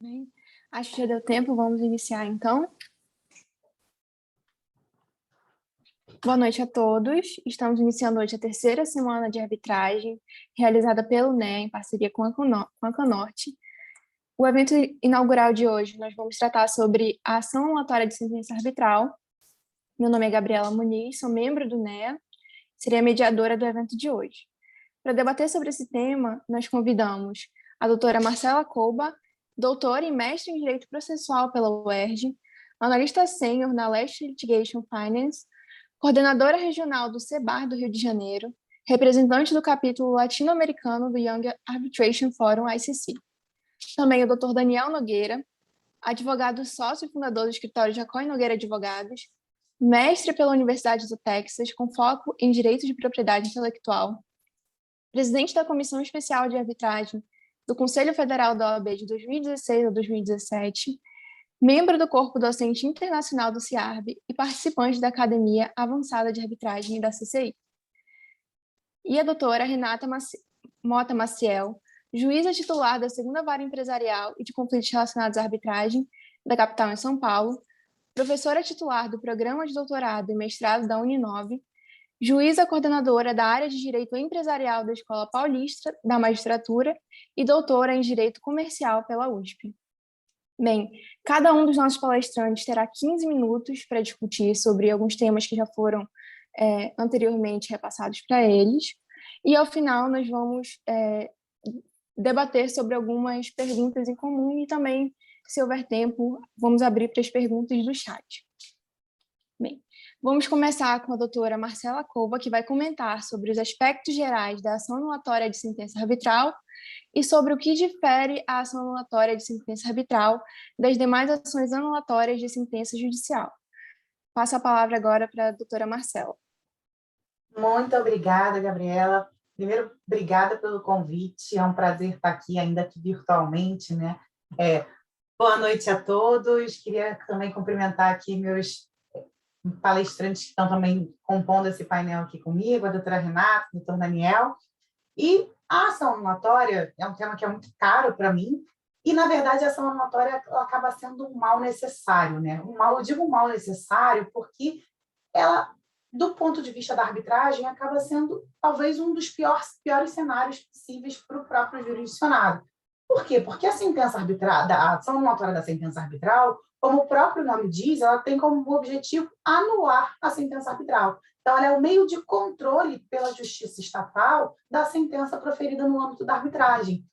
Bem, acho que já deu tempo, vamos iniciar então. Boa noite a todos. Estamos iniciando hoje a terceira semana de arbitragem, realizada pelo NEA em parceria com a Canorte. O evento inaugural de hoje, nós vamos tratar sobre a ação anulatória de sentença arbitral. Meu nome é Gabriela Muniz, sou membro do NEA, serei a mediadora do evento de hoje. Para debater sobre esse tema, nós convidamos a doutora Marcela Couba, doutora e mestre em Direito Processual pela UERJ, analista sênior na Leste Litigation Finance, coordenadora regional do CEBAR do Rio de Janeiro, representante do capítulo latino-americano do Young Arbitration Forum ICC. Também o Dr. Daniel Nogueira, advogado sócio e fundador do escritório Jacó e Nogueira Advogados, mestre pela Universidade do Texas, com foco em Direito de Propriedade Intelectual, presidente da Comissão Especial de Arbitragem do Conselho Federal da OAB de 2016 a 2017, membro do Corpo Docente Internacional do CIARB e participante da Academia Avançada de Arbitragem da CCI. E a doutora Renata Mota Maciel, juíza titular da Segunda Vara Empresarial e de Conflitos Relacionados à Arbitragem da capital em São Paulo, professora titular do Programa de Doutorado e Mestrado da Uninove, juíza coordenadora da área de Direito Empresarial da Escola Paulista da Magistratura e doutora em Direito Comercial pela USP. Bem, cada um dos nossos palestrantes terá 15 minutos para discutir sobre alguns temas que já foram anteriormente repassados para eles, e ao final nós vamos debater sobre algumas perguntas em comum e também, se houver tempo, vamos abrir para as perguntas do chat. Bem, vamos começar com a doutora Marcela Couba, que vai comentar sobre os aspectos gerais da ação anulatória de sentença arbitral e sobre o que difere a ação anulatória de sentença arbitral das demais ações anulatórias de sentença judicial. Passo a palavra agora para a doutora Marcela. Muito obrigada, Gabriela. Primeiro, obrigada pelo convite. É um prazer estar aqui, ainda que virtualmente, né? Boa noite a todos. Queria também cumprimentar aqui meus palestrantes que estão também compondo esse painel aqui comigo, a doutora Renata, o doutor Daniel. E a ação anulatória é um tema que é muito caro para mim, e, na verdade, a ação anulatória ela acaba sendo um mal necessário, né? Eu digo um mal necessário porque ela, do ponto de vista da arbitragem, acaba sendo talvez um dos piores cenários possíveis para o próprio jurisdicionado. Por quê? Porque a sentença arbitral, a ação anulatória da sentença arbitral, como o próprio nome diz, ela tem como objetivo anular a sentença arbitral. Então, ela é o meio de controle pela justiça estatal da sentença proferida no âmbito da arbitragem.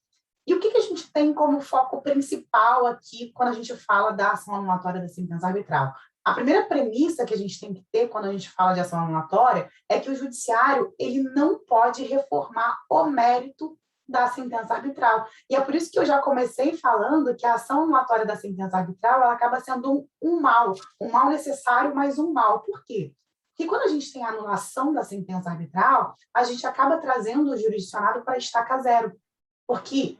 E o que a gente tem como foco principal aqui quando a gente fala da ação anulatória da sentença arbitral? A primeira premissa que a gente tem que ter quando a gente fala de ação anulatória é que o judiciário ele não pode reformar o mérito da sentença arbitral. E é por isso que eu já comecei falando que a ação anulatória da sentença arbitral ela acaba sendo um mal necessário, mas um mal. Por quê? Porque quando a gente tem a anulação da sentença arbitral, a gente acaba trazendo o jurisdicionado para a estaca zero. Porque,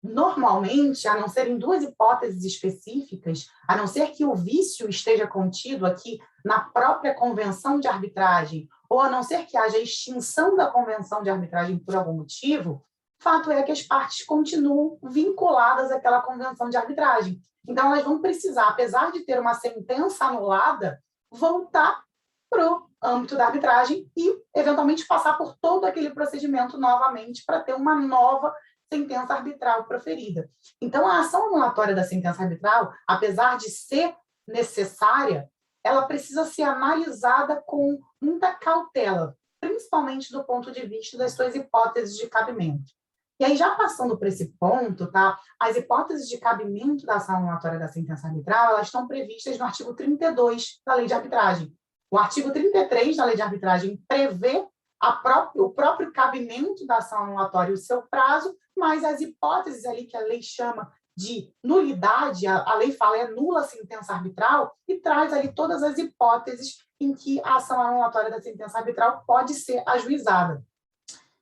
normalmente, a não ser em duas hipóteses específicas, a não ser que o vício esteja contido aqui na própria convenção de arbitragem, ou a não ser que haja extinção da convenção de arbitragem por algum motivo, fato é que as partes continuam vinculadas àquela convenção de arbitragem. Então, elas vão precisar, apesar de ter uma sentença anulada, voltar para o âmbito da arbitragem e, eventualmente, passar por todo aquele procedimento novamente para ter uma nova sentença arbitral proferida. Então, a ação anulatória da sentença arbitral, apesar de ser necessária, ela precisa ser analisada com muita cautela, principalmente do ponto de vista das suas hipóteses de cabimento. E aí, já passando por esse ponto, tá? As hipóteses de cabimento da ação anulatória da sentença arbitral, elas estão previstas no artigo 32 da Lei de Arbitragem. O artigo 33 da Lei de Arbitragem prevê o próprio cabimento da ação anulatória e o seu prazo, mas as hipóteses ali que a lei chama de nulidade, a lei fala é nula a sentença arbitral, e traz ali todas as hipóteses em que a ação anulatória da sentença arbitral pode ser ajuizada.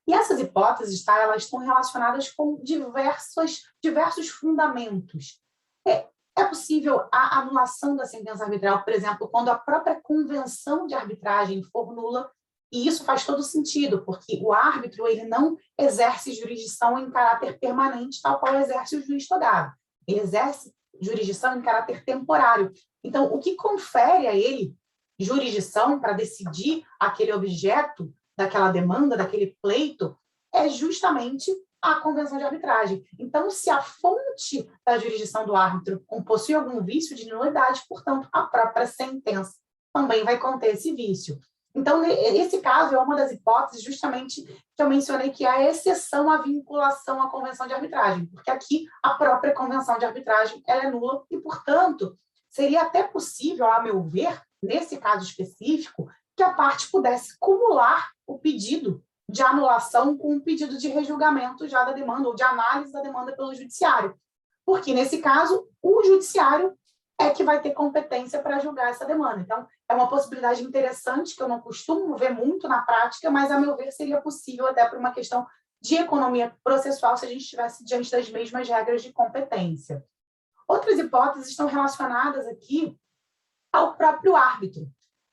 E essas hipóteses, tá, elas estão relacionadas com diversos fundamentos. É possível a anulação da sentença arbitral, por exemplo, quando a própria convenção de arbitragem for nula, e isso faz todo sentido, porque o árbitro ele não exerce jurisdição em caráter permanente, tal qual exerce o juiz togado. ele exerce jurisdição em caráter temporário. Então, o que confere a ele jurisdição para decidir aquele objeto daquela demanda, daquele pleito, é justamente a convenção de arbitragem. Então, se a fonte da jurisdição do árbitro possui algum vício de nulidade, portanto, a própria sentença também vai conter esse vício. Então, esse caso é uma das hipóteses justamente que eu mencionei, que é a exceção à vinculação à convenção de arbitragem, porque aqui a própria convenção de arbitragem ela é nula e, portanto, seria até possível, a meu ver, nesse caso específico, que a parte pudesse cumular o pedido de anulação com o pedido de rejulgamento já da demanda, ou de análise da demanda pelo judiciário. Porque, nesse caso, o judiciário é que vai ter competência para julgar essa demanda. Então, é uma possibilidade interessante, que eu não costumo ver muito na prática, mas, a meu ver, seria possível até por uma questão de economia processual se a gente estivesse diante das mesmas regras de competência. Outras hipóteses estão relacionadas aqui ao próprio árbitro.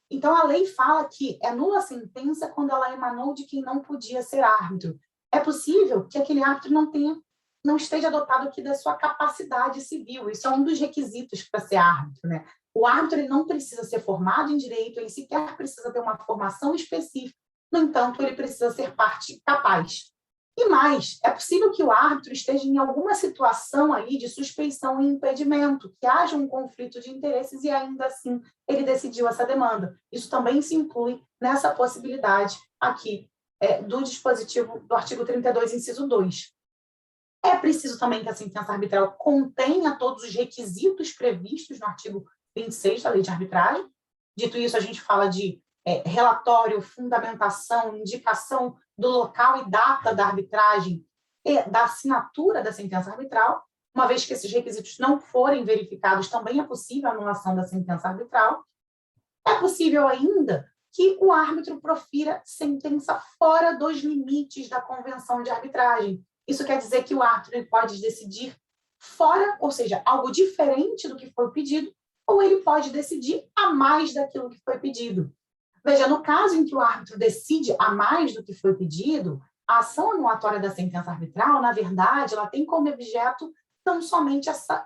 Então, a lei fala que é nula a sentença quando ela emanou de quem não podia ser árbitro. É possível que aquele árbitro não esteja dotado aqui da sua capacidade civil. Isso é um dos requisitos para ser árbitro, né? O árbitro ele não precisa ser formado em direito, ele sequer precisa ter uma formação específica. No entanto, ele precisa ser parte capaz. E mais, é possível que o árbitro esteja em alguma situação ali de suspeição e impedimento, que haja um conflito de interesses e ainda assim ele decidiu essa demanda. Isso também se inclui nessa possibilidade aqui do dispositivo do artigo 32, inciso 2. É preciso também que a sentença arbitral contenha todos os requisitos previstos no artigo 26 da Lei de Arbitragem. Dito isso, a gente fala de relatório, fundamentação, indicação do local e data da arbitragem e da assinatura da sentença arbitral. Uma vez que esses requisitos não forem verificados, também é possível a anulação da sentença arbitral. É possível ainda que o árbitro profira sentença fora dos limites da convenção de arbitragem. Isso quer dizer que o árbitro pode decidir fora, ou seja, algo diferente do que foi pedido, ou ele pode decidir a mais daquilo que foi pedido. Veja, no caso em que o árbitro decide a mais do que foi pedido, a ação anulatória da sentença arbitral, na verdade, ela tem como objeto tão somente essa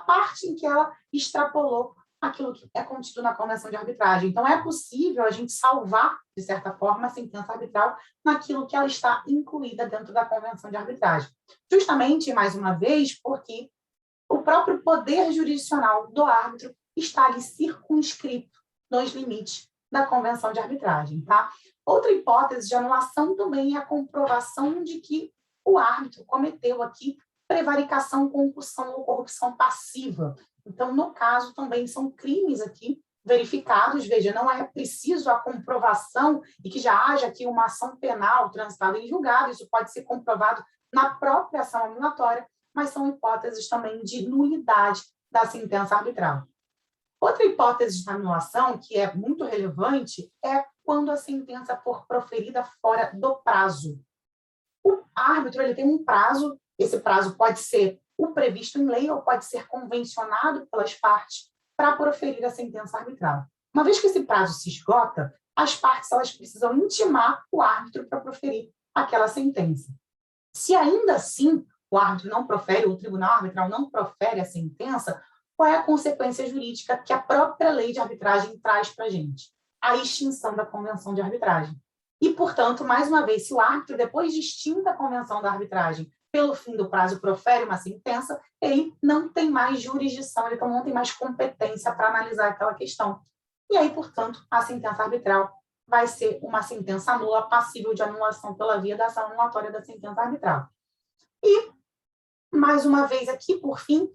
parte em que ela extrapolou aquilo que é contido na convenção de arbitragem. Então, é possível a gente salvar, de certa forma, a sentença arbitral naquilo que ela está incluída dentro da convenção de arbitragem. Justamente, mais uma vez, porque o próprio poder jurisdicional do árbitro está ali circunscrito nos limites da convenção de arbitragem. Tá? Outra hipótese de anulação também é a comprovação de que o árbitro cometeu aqui prevaricação, concussão ou corrupção passiva. Então, no caso, também são crimes aqui verificados. Veja, não é preciso a comprovação e que já haja aqui uma ação penal transitada em julgado, isso pode ser comprovado na própria ação anulatória, mas são hipóteses também de nulidade da sentença arbitral. Outra hipótese de anulação, que é muito relevante, é quando a sentença for proferida fora do prazo. O árbitro ele tem um prazo, esse prazo pode ser o previsto em lei ou pode ser convencionado pelas partes para proferir a sentença arbitral. Uma vez que esse prazo se esgota, as partes elas precisam intimar o árbitro para proferir aquela sentença. Se ainda assim o árbitro não profere, o tribunal arbitral não profere a sentença, qual é a consequência jurídica que a própria lei de arbitragem traz para a gente? A extinção da convenção de arbitragem. E, portanto, mais uma vez, se o árbitro, depois de extinta a convenção da arbitragem, pelo fim do prazo, profere uma sentença, ele não tem mais jurisdição, ele não tem mais competência para analisar aquela questão. E aí, portanto, a sentença arbitral vai ser uma sentença nula, passível de anulação pela via da ação anulatória da sentença arbitral. E, mais uma vez aqui, por fim,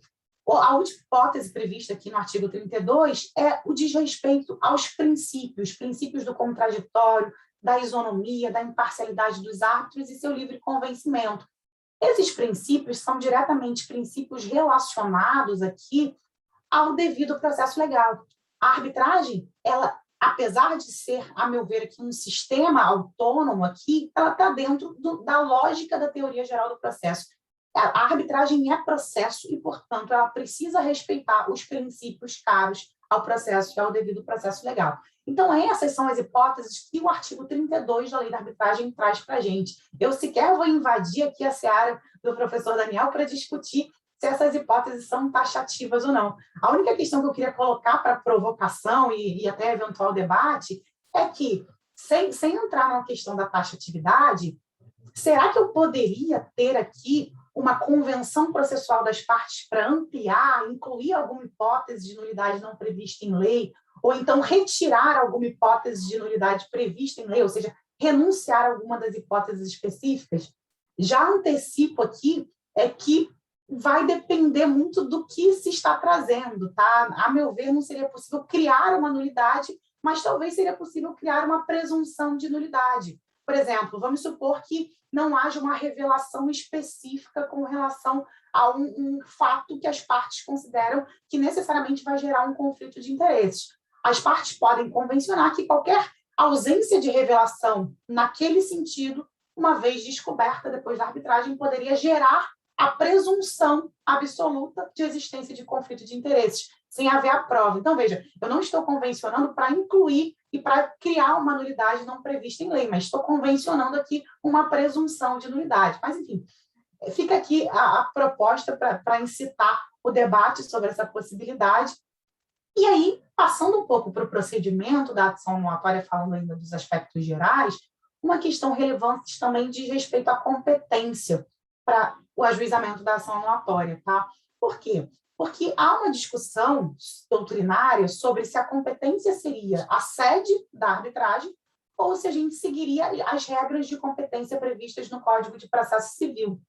a última hipótese prevista aqui no artigo 32 é o desrespeito aos princípios do contraditório, da isonomia, da imparcialidade dos árbitros e seu livre convencimento. Esses princípios são diretamente princípios relacionados aqui ao devido processo legal. A arbitragem, ela, apesar de ser, a meu ver, aqui um sistema autônomo aqui, ela está dentro da lógica da teoria geral do processo. A arbitragem é processo e, portanto, ela precisa respeitar os princípios caros ao processo e ao devido processo legal. Então, essas são as hipóteses que o artigo 32 da Lei da Arbitragem traz para a gente. Eu sequer vou invadir aqui a seara do professor Daniel para discutir se essas hipóteses são taxativas ou não. A única questão que eu queria colocar para provocação e até eventual debate é que, sem entrar na questão da taxatividade, será que eu poderia ter aqui uma convenção processual das partes para ampliar, incluir alguma hipótese de nulidade não prevista em lei, ou então retirar alguma hipótese de nulidade prevista em lei, ou seja, renunciar a alguma das hipóteses específicas? Já antecipo aqui que vai depender muito do que se está trazendo, tá? A meu ver, não seria possível criar uma nulidade, mas talvez seria possível criar uma presunção de nulidade. Por exemplo, vamos supor que não haja uma revelação específica com relação a um fato que as partes consideram que necessariamente vai gerar um conflito de interesses. As partes podem convencionar que qualquer ausência de revelação naquele sentido, uma vez descoberta depois da arbitragem, poderia gerar a presunção absoluta de existência de conflito de interesses, sem haver a prova. Então, veja, eu não estou convencionando para incluir e para criar uma nulidade não prevista em lei, mas estou convencionando aqui uma presunção de nulidade. Mas, enfim, fica aqui a proposta para incitar o debate sobre essa possibilidade. E aí, passando um pouco para o procedimento da ação anulatória, falando ainda dos aspectos gerais, uma questão relevante também diz respeito à competência para o ajuizamento da ação anulatória, tá? Por quê? Porque há uma discussão doutrinária sobre se a competência seria a sede da arbitragem ou se a gente seguiria as regras de competência previstas no Código de Processo Civil.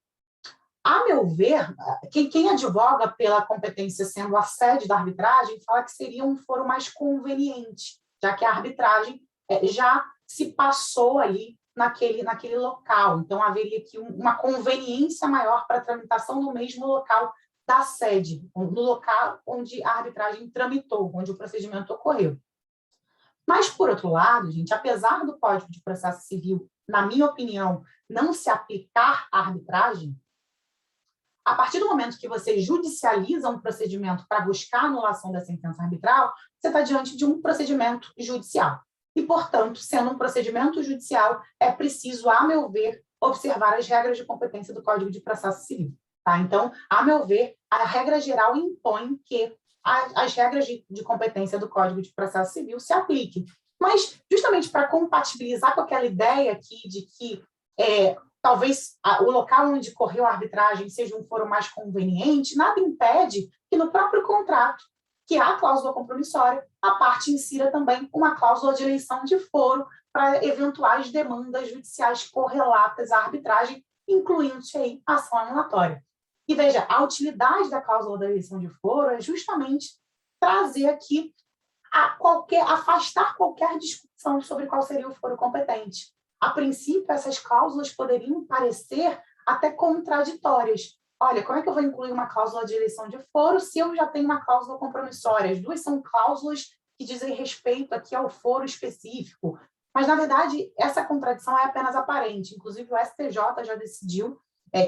A meu ver, quem advoga pela competência sendo a sede da arbitragem fala que seria um foro mais conveniente, já que a arbitragem já se passou ali naquele local. Então, haveria aqui uma conveniência maior para a tramitação no mesmo local da sede, no local onde a arbitragem tramitou, onde o procedimento ocorreu. Mas, por outro lado, gente, apesar do Código de Processo Civil, na minha opinião, não se aplicar à arbitragem, a partir do momento que você judicializa um procedimento para buscar a anulação da sentença arbitral, você está diante de um procedimento judicial. E, portanto, sendo um procedimento judicial, é preciso, a meu ver, observar as regras de competência do Código de Processo Civil. Tá? Então, a meu ver, a regra geral impõe que as regras de competência do Código de Processo Civil se apliquem. Mas, justamente para compatibilizar com aquela ideia aqui de que talvez o local onde correu a arbitragem seja um foro mais conveniente, nada impede que no próprio contrato, que há a cláusula compromissória, a parte insira também uma cláusula de eleição de foro para eventuais demandas judiciais correlatas à arbitragem, incluindo-se aí a ação anulatória. E veja, a utilidade da cláusula da eleição de foro é justamente trazer aqui afastar qualquer discussão sobre qual seria o foro competente. A princípio, essas cláusulas poderiam parecer até contraditórias. Olha, como é que eu vou incluir uma cláusula de eleição de foro se eu já tenho uma cláusula compromissória? As duas são cláusulas que dizem respeito aqui ao foro específico. Mas, na verdade, essa contradição é apenas aparente. Inclusive, o STJ já decidiu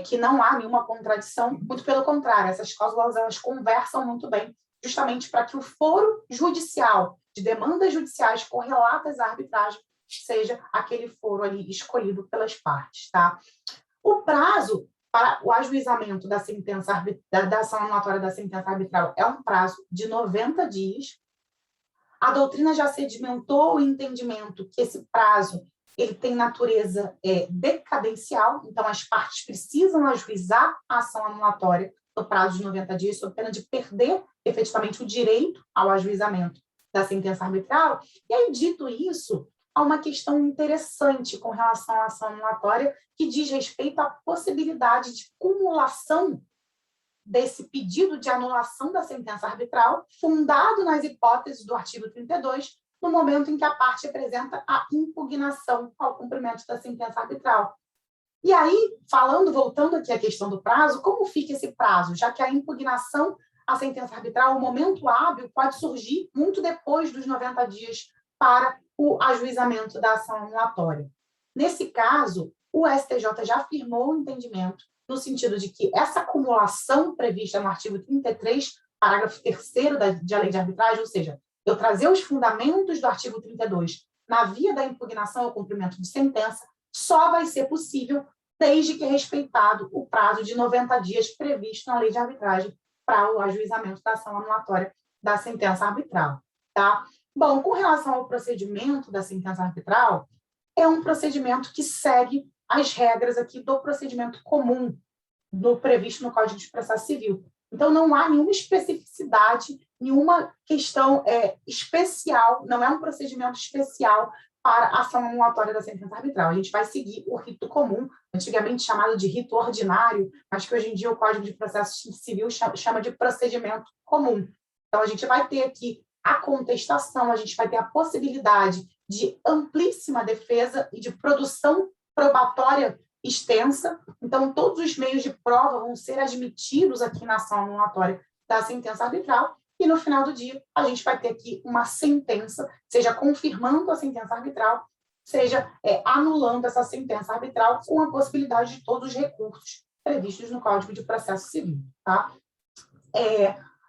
que não há nenhuma contradição, muito pelo contrário, essas cláusulas elas conversam muito bem, justamente para que o foro judicial, de demandas judiciais correlatas à arbitragem, seja aquele foro ali escolhido pelas partes, tá? O prazo para o ajuizamento da sentença da ação anulatória da sentença arbitral é um prazo de 90 dias. A doutrina já sedimentou o entendimento que esse prazo ele tem natureza decadencial, então as partes precisam ajuizar a ação anulatória no prazo de 90 dias, sob pena de perder efetivamente o direito ao ajuizamento da sentença arbitral. E aí, dito isso, há uma questão interessante com relação à ação anulatória que diz respeito à possibilidade de cumulação desse pedido de anulação da sentença arbitral, fundado nas hipóteses do artigo 32, no momento em que a parte apresenta a impugnação ao cumprimento da sentença arbitral. E aí, voltando aqui à questão do prazo, como fica esse prazo? Já que a impugnação à sentença arbitral, o momento hábil pode surgir muito depois dos 90 dias para o ajuizamento da ação anulatória. Nesse caso, o STJ já afirmou o entendimento no sentido de que essa acumulação prevista no artigo 33, parágrafo 3º da lei de arbitragem, ou seja, eu trazer os fundamentos do artigo 32 na via da impugnação ao cumprimento de sentença, só vai ser possível desde que respeitado o prazo de 90 dias previsto na lei de arbitragem para o ajuizamento da ação anulatória da sentença arbitral. Tá? Bom, com relação ao procedimento da sentença arbitral, é um procedimento que segue as regras aqui do procedimento comum previsto no Código de Processo Civil. Então, não há nenhuma especificidade, nenhuma questão especial, não é um procedimento especial para a ação anulatória da sentença arbitral. A gente vai seguir o rito comum, antigamente chamado de rito ordinário, mas que hoje em dia o Código de Processo Civil chama de procedimento comum. Então, a gente vai ter aqui a contestação, a gente vai ter a possibilidade de amplíssima defesa e de produção probatória extensa. Então, todos os meios de prova vão ser admitidos aqui na ação anulatória da sentença arbitral e, no final do dia, a gente vai ter aqui uma sentença, seja confirmando a sentença arbitral, seja anulando essa sentença arbitral com a possibilidade de todos os recursos previstos no Código de Processo Civil. Tá?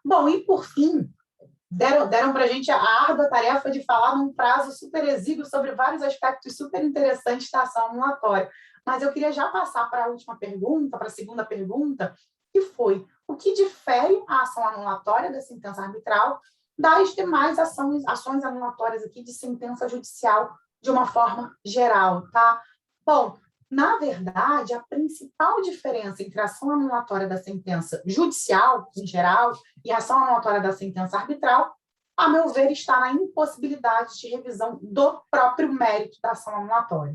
Bom, e por fim, deram para a gente a árdua tarefa de falar num prazo super exíguo sobre vários aspectos super interessantes da ação anulatória. Mas eu queria já passar para a última pergunta, para a segunda pergunta, que foi: o que difere a ação anulatória da sentença arbitral das demais ações anulatórias aqui de sentença judicial de uma forma geral, tá? Bom, na verdade, a principal diferença entre a ação anulatória da sentença judicial, em geral, e a ação anulatória da sentença arbitral, a meu ver, está na impossibilidade de revisão do próprio mérito da ação anulatória.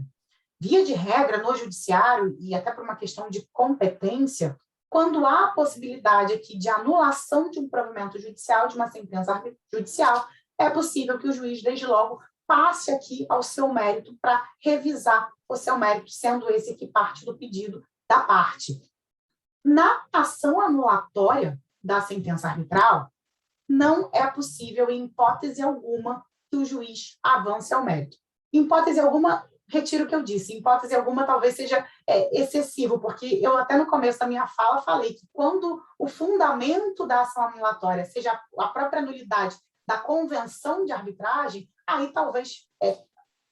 Via de regra, no judiciário, e até por uma questão de competência, quando há a possibilidade aqui de anulação de um provimento judicial, de uma sentença judicial, é possível que o juiz, desde logo, passe aqui ao seu mérito para revisar o seu mérito, sendo esse que parte do pedido da parte. Na ação anulatória da sentença arbitral, não é possível, em hipótese alguma, que o juiz avance ao mérito. Em hipótese alguma, retiro o que eu disse, em hipótese alguma talvez seja excessivo, porque eu até no começo da minha fala falei que quando o fundamento da ação anulatória seja a própria nulidade da convenção de arbitragem, aí talvez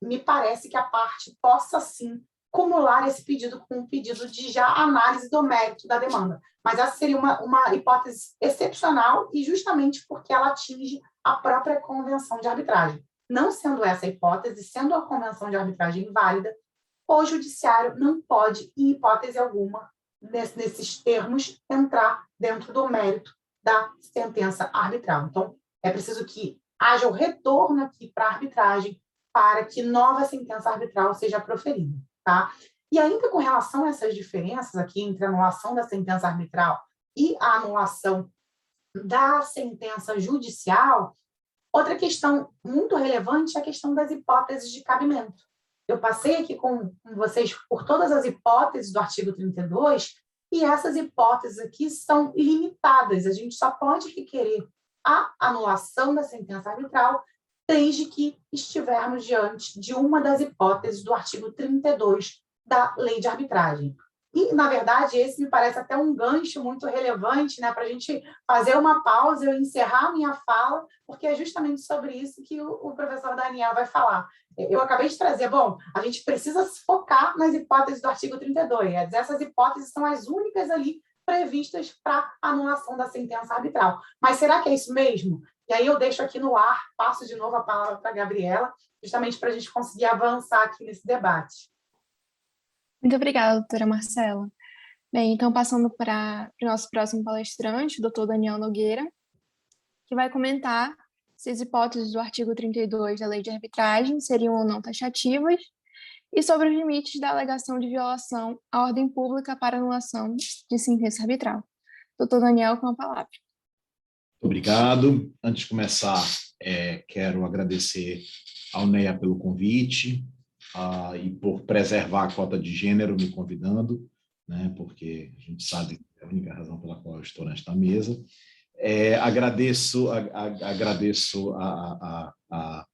me parece que a parte possa sim cumular esse pedido com um pedido de já análise do mérito da demanda. Mas essa seria uma hipótese excepcional e justamente porque ela atinge a própria convenção de arbitragem. Não sendo essa a hipótese, sendo a convenção de arbitragem inválida, o judiciário não pode, em hipótese alguma, nesses termos, entrar dentro do mérito da sentença arbitral. Então, é preciso que haja o retorno aqui para a arbitragem para que nova sentença arbitral seja proferida. Tá? E ainda com relação a essas diferenças aqui entre a anulação da sentença arbitral e a anulação da sentença judicial, outra questão muito relevante é a questão das hipóteses de cabimento. Eu passei aqui com vocês por todas as hipóteses do artigo 32 e essas hipóteses aqui são limitadas. A gente só pode requerer a anulação da sentença arbitral desde que estivermos diante de uma das hipóteses do artigo 32 da Lei de Arbitragem. E, na verdade, esse me parece até um gancho muito relevante, né, para a gente fazer uma pausa e eu encerrar a minha fala, porque é justamente sobre isso que o professor Daniel vai falar. Eu acabei de trazer, bom, a gente precisa se focar nas hipóteses do artigo 32, essas hipóteses são as únicas ali previstas para anulação da sentença arbitral. Mas será que é isso mesmo? E aí eu deixo aqui no ar, passo de novo a palavra para a Gabriela, justamente para a gente conseguir avançar aqui nesse debate. Muito obrigada, doutora Marcela. Bem, então passando para o nosso próximo palestrante, o doutor Daniel Nogueira, que vai comentar se as hipóteses do artigo 32 da Lei de Arbitragem seriam ou não taxativas e sobre os limites da alegação de violação à ordem pública para anulação de sentença arbitral. Doutor Daniel, com a palavra. Obrigado. Antes de começar, quero agradecer ao NEA pelo convite e por preservar a cota de gênero me convidando, né, porque a gente sabe que é a única razão pela qual eu estou nesta mesa. Agradeço a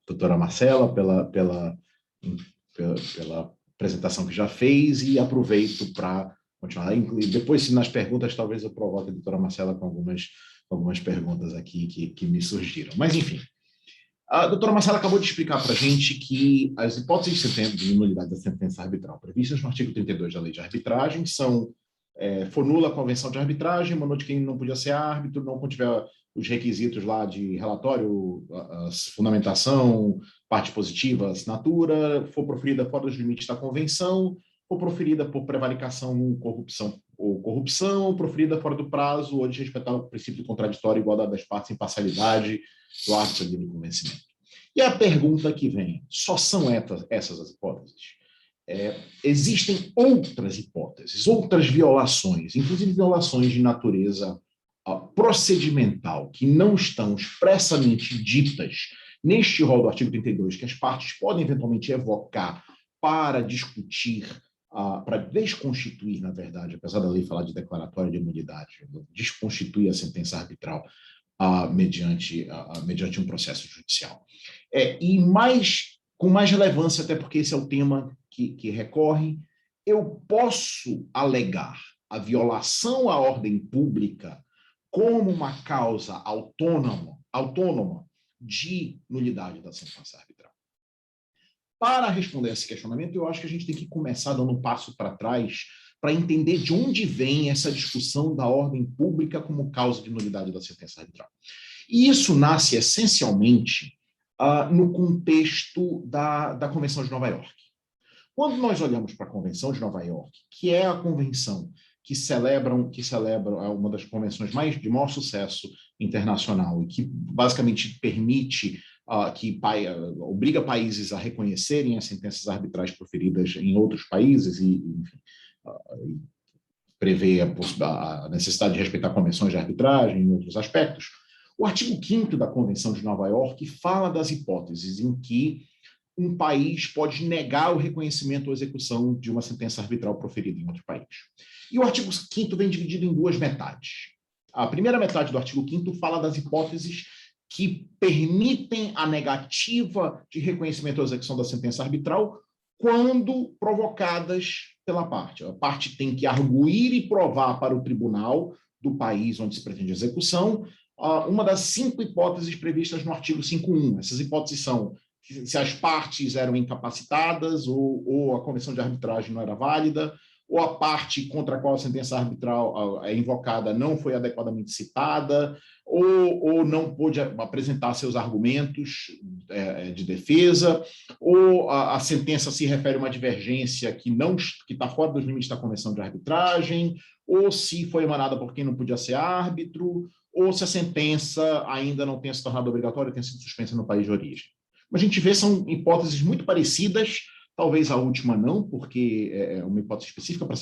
doutora Marcela pela apresentação que já fez e aproveito para continuar. Depois, se nas perguntas, talvez eu provoque a doutora Marcela com algumas perguntas aqui que me surgiram. Mas, enfim, A doutora Marcela acabou de explicar para a gente que as hipóteses de nulidade da sentença arbitral previstas no artigo 32 da Lei de Arbitragem são for nula a convenção de arbitragem, mandou de quem não podia ser árbitro, não contiver os requisitos lá de relatório, fundamentação, parte positiva, assinatura, for proferida fora dos limites da convenção, ou proferida por prevaricação ou corrupção, proferida fora do prazo, ou de respeitar o princípio contraditório, igualdade das partes, imparcialidade do árbitro de convencimento. E a pergunta que vem, só são essas as hipóteses? Existem outras hipóteses, outras violações, inclusive violações de natureza procedimental, que não estão expressamente ditas neste rol do artigo 32, que as partes podem eventualmente evocar para discutir, para desconstituir, na verdade, apesar da lei falar de declaratória de imunidade, desconstituir a sentença arbitral mediante um processo judicial. E com mais relevância, até porque esse é o tema que recorre, eu posso alegar a violação à ordem pública como uma causa autônoma de nulidade da sentença arbitral. Para responder a esse questionamento, eu acho que a gente tem que começar dando um passo para trás para entender de onde vem essa discussão da ordem pública como causa de nulidade da sentença arbitral. E isso nasce essencialmente no contexto da Convenção de Nova York. Quando nós olhamos para a Convenção de Nova York, que é a convenção que celebra uma das convenções de maior sucesso internacional e que basicamente permite obriga países a reconhecerem as sentenças arbitrais proferidas em outros países e prevê a necessidade de respeitar convenções de arbitragem e outros aspectos. O artigo 5º da Convenção de Nova York fala das hipóteses em que um país pode negar o reconhecimento ou execução de uma sentença arbitral proferida em outro país. E o artigo 5º vem dividido em duas metades. A primeira metade do artigo 5º fala das hipóteses que permitem a negativa de reconhecimento ou execução da sentença arbitral quando provocadas pela parte. A parte tem que arguir e provar para o tribunal do país onde se pretende a execução uma das 5 hipóteses previstas no artigo 5.1. Essas hipóteses são se as partes eram incapacitadas ou a convenção de arbitragem não era válida, ou a parte contra a qual a sentença arbitral é invocada não foi adequadamente citada, ou não pôde apresentar seus argumentos de defesa, ou a sentença se refere a uma divergência que está fora dos limites da convenção de arbitragem, ou se foi emanada por quem não podia ser árbitro, ou se a sentença ainda não tenha se tornado obrigatória, tenha sido suspensa no país de origem. A gente vê são hipóteses muito parecidas, talvez a última não, porque é uma hipótese específica para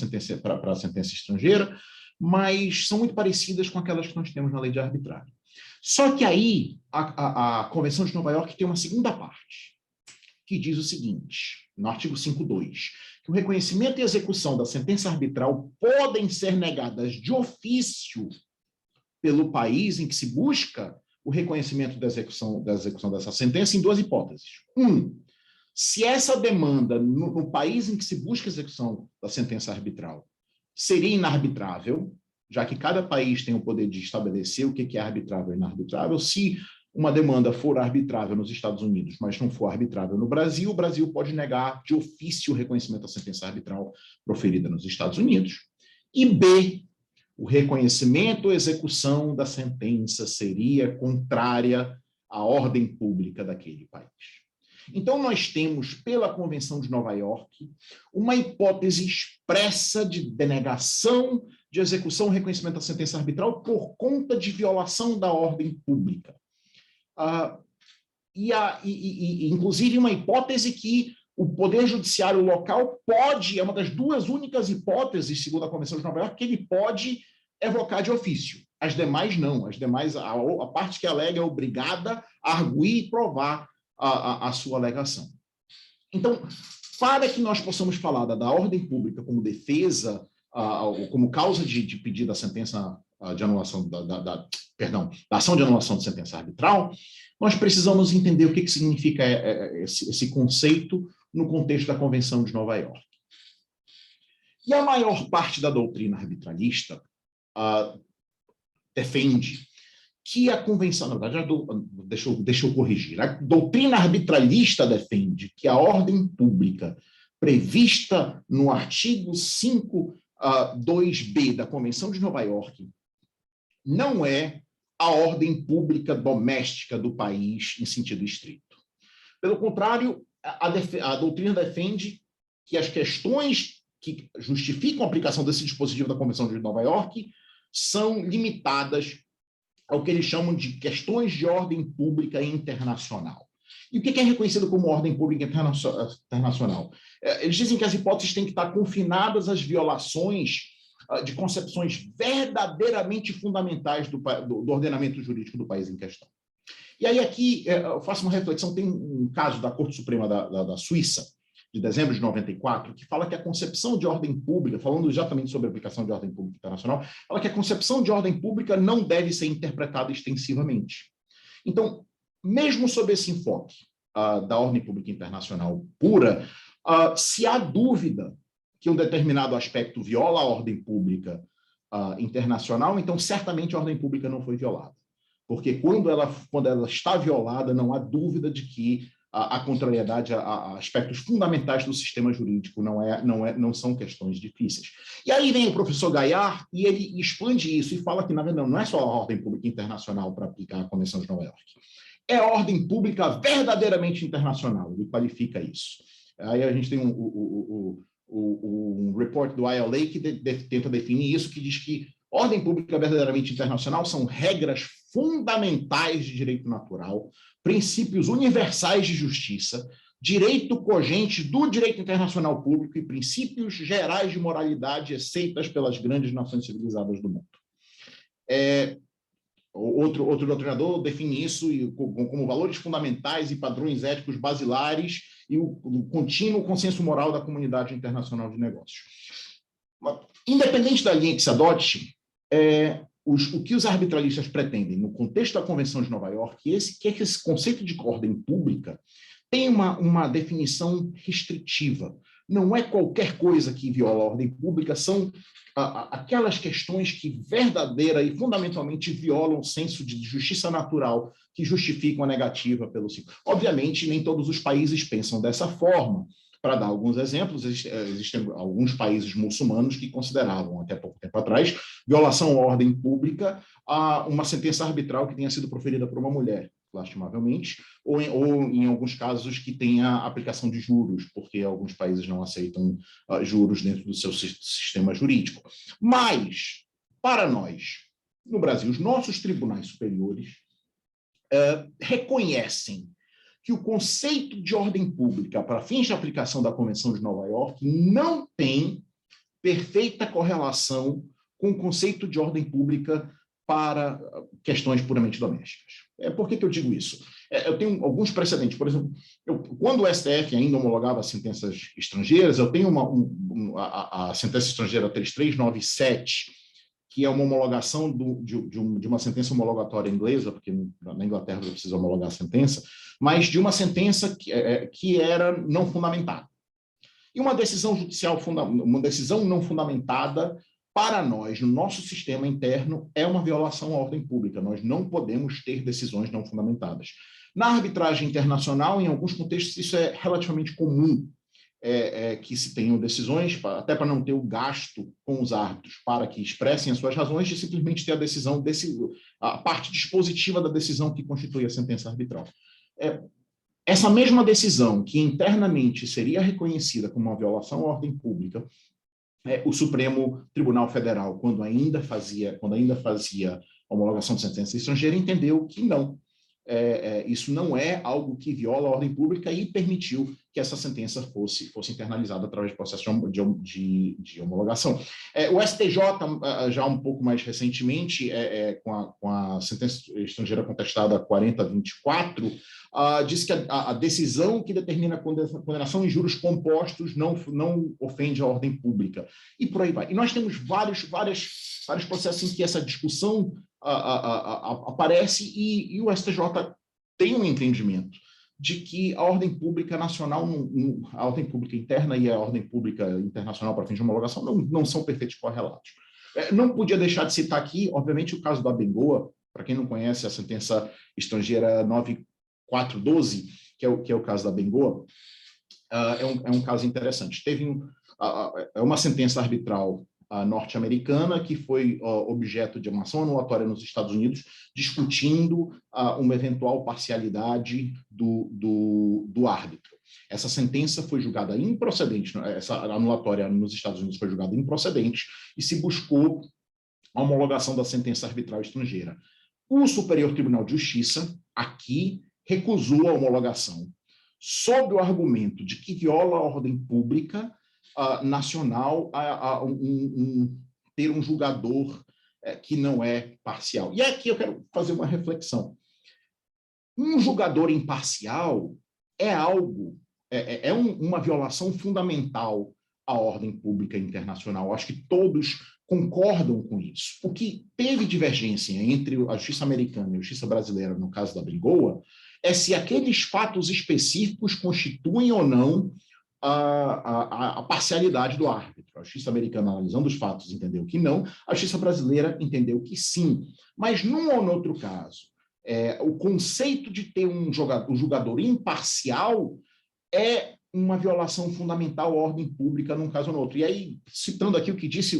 a sentença estrangeira, mas são muito parecidas com aquelas que nós temos na lei de arbitragem. Só que aí a Convenção de Nova York tem uma segunda parte, que diz o seguinte, no artigo 5.2, que o reconhecimento e execução da sentença arbitral podem ser negadas de ofício pelo país em que se busca o reconhecimento da execução dessa sentença em duas hipóteses. Se essa demanda no país em que se busca a execução da sentença arbitral seria inarbitrável, já que cada país tem o poder de estabelecer o que é arbitrável e inarbitrável. Se uma demanda for arbitrável nos Estados Unidos, mas não for arbitrável no Brasil, o Brasil pode negar de ofício o reconhecimento da sentença arbitral proferida nos Estados Unidos. E B, o reconhecimento ou execução da sentença seria contrária à ordem pública daquele país. Então, nós temos, pela Convenção de Nova York, uma hipótese expressa de denegação de execução ou reconhecimento da sentença arbitral por conta de violação da ordem pública. Inclusive, uma hipótese que o Poder Judiciário local é uma das duas únicas hipóteses, segundo a Convenção de Nova York, que ele pode evocar de ofício. As demais não. As demais, a parte que alega é obrigada a arguir e provar a sua alegação. Então, para que nós possamos falar da ordem pública como defesa, como causa de pedido da sentença de anulação, da ação de anulação de sentença arbitral, nós precisamos entender o que significa esse conceito no contexto da Convenção de Nova York. E a maior parte da doutrina arbitralista defende que a convenção, na verdade, deixa eu corrigir, a doutrina arbitralista defende que a ordem pública prevista no artigo 5.2b da Convenção de Nova York não é a ordem pública doméstica do país em sentido estrito. Pelo contrário, a doutrina defende que as questões que justificam a aplicação desse dispositivo da Convenção de Nova York são limitadas ao que eles chamam de questões de ordem pública internacional. E o que é reconhecido como ordem pública internacional? Eles dizem que as hipóteses têm que estar confinadas às violações de concepções verdadeiramente fundamentais do ordenamento jurídico do país em questão. E aí aqui eu faço uma reflexão, tem um caso da Corte Suprema da Suíça, de dezembro de 94, que fala que a concepção de ordem pública, falando exatamente sobre a aplicação de ordem pública internacional, fala que a concepção de ordem pública não deve ser interpretada extensivamente. Então, mesmo sob esse enfoque da ordem pública internacional pura, se há dúvida que um determinado aspecto viola a ordem pública internacional, então certamente a ordem pública não foi violada. Porque quando ela está violada, não há dúvida de que a contrariedade a aspectos fundamentais do sistema jurídico não são questões difíceis. E aí vem o professor Gaillard e ele expande isso e fala que, na verdade, não é só a ordem pública internacional para aplicar a Convenção de Nova York. É a ordem pública verdadeiramente internacional, ele qualifica isso. Aí a gente tem um report do ILA que tenta definir isso, que diz que ordem pública verdadeiramente internacional são regras fundamentais de direito natural, princípios universais de justiça, direito cogente do direito internacional público e princípios gerais de moralidade aceitas pelas grandes nações civilizadas do mundo. Outro doutrinador define isso como valores fundamentais e padrões éticos basilares e o contínuo consenso moral da comunidade internacional de negócios. Independente da linha que se adote, o que os arbitralistas pretendem no contexto da Convenção de Nova York é que esse conceito de ordem pública tem uma definição restritiva. Não é qualquer coisa que viola a ordem pública, são aquelas questões que verdadeira e fundamentalmente violam o senso de justiça natural que justificam a negativa pelo ciclo. Obviamente, nem todos os países pensam dessa forma. Para dar alguns exemplos, existem alguns países muçulmanos que consideravam, até pouco tempo atrás, violação à ordem pública uma sentença arbitral que tenha sido proferida por uma mulher, lastimavelmente, ou em alguns casos que tenha aplicação de juros, porque alguns países não aceitam juros dentro do seu sistema jurídico. Mas, para nós, no Brasil, os nossos tribunais superiores reconhecem que o conceito de ordem pública para fins de aplicação da Convenção de Nova York não tem perfeita correlação com o conceito de ordem pública para questões puramente domésticas. Por que eu digo isso? Eu tenho alguns precedentes. Por exemplo, quando o STF ainda homologava sentenças estrangeiras, eu tenho a sentença estrangeira 3397, que é uma homologação de uma sentença homologatória inglesa, porque na Inglaterra você precisa homologar a sentença, mas de uma sentença que era não fundamentada. E uma decisão judicial, uma decisão não fundamentada, para nós, no nosso sistema interno, é uma violação à ordem pública. Nós não podemos ter decisões não fundamentadas. Na arbitragem internacional, em alguns contextos, isso é relativamente comum, que se tenham decisões, até para não ter o gasto com os árbitros, para que expressem as suas razões, de simplesmente ter a decisão, a parte dispositiva da decisão que constitui a sentença arbitral. Essa mesma decisão, que internamente seria reconhecida como uma violação à ordem pública, o Supremo Tribunal Federal, quando ainda fazia homologação de sentença estrangeira, entendeu que não. Isso não é algo que viola a ordem pública e permitiu que essa sentença fosse internalizada através de processo de homologação. O STJ, já um pouco mais recentemente, com a sentença estrangeira contestada 4024, diz que a decisão que determina a condenação em juros compostos não ofende a ordem pública. E por aí vai. E nós temos vários processos em que essa discussão aparece e o STJ tem um entendimento de que a ordem pública nacional, a ordem pública interna e a ordem pública internacional para fins de homologação não são perfeitos correlatos. Não podia deixar de citar aqui, obviamente, o caso da Bengoa, Para quem não conhece, a sentença estrangeira 9412, que é o caso da Bengoa, é um caso interessante. É uma sentença arbitral norte-americana que foi objeto de uma ação anulatória nos Estados Unidos, discutindo uma eventual parcialidade do árbitro. Essa sentença foi julgada improcedente, essa anulatória nos Estados Unidos foi julgada improcedente e se buscou a homologação da sentença arbitral estrangeira. O Superior Tribunal de Justiça, aqui, recusou a homologação, sob o argumento de que viola a ordem pública nacional ter um julgador que não é parcial. E aqui eu quero fazer uma reflexão. Um julgador imparcial é uma violação fundamental à ordem pública internacional. Acho que todos concordam com isso. O que teve divergência entre a justiça americana e a justiça brasileira, no caso da Bengoa, é se aqueles fatos específicos constituem ou não a parcialidade do árbitro. A justiça americana, analisando os fatos, entendeu que não, a justiça brasileira entendeu que sim. Mas, num ou no outro caso, o conceito de ter um julgador imparcial é uma violação fundamental à ordem pública num caso ou no outro. E aí, citando aqui o que disse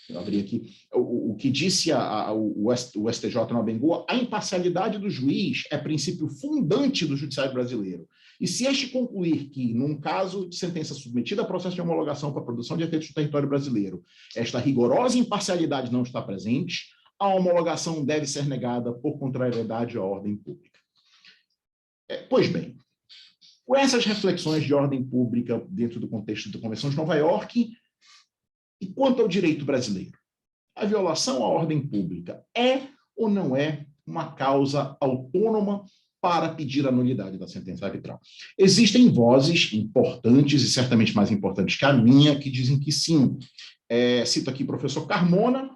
eu abri aqui, o que disse o STJ na Bengoa, a imparcialidade do juiz é princípio fundante do judiciário brasileiro. E se este concluir que, num caso de sentença submetida a processo de homologação para a produção de efeitos do território brasileiro, esta rigorosa imparcialidade não está presente, a homologação deve ser negada por contrariedade à ordem pública. Pois bem, com essas reflexões de ordem pública dentro do contexto da Convenção de Nova York, e quanto ao direito brasileiro, a violação à ordem pública é ou não é uma causa autônoma para pedir a nulidade da sentença arbitral? Existem vozes importantes, e certamente mais importantes que a minha, que dizem que sim. Cito aqui o professor Carmona,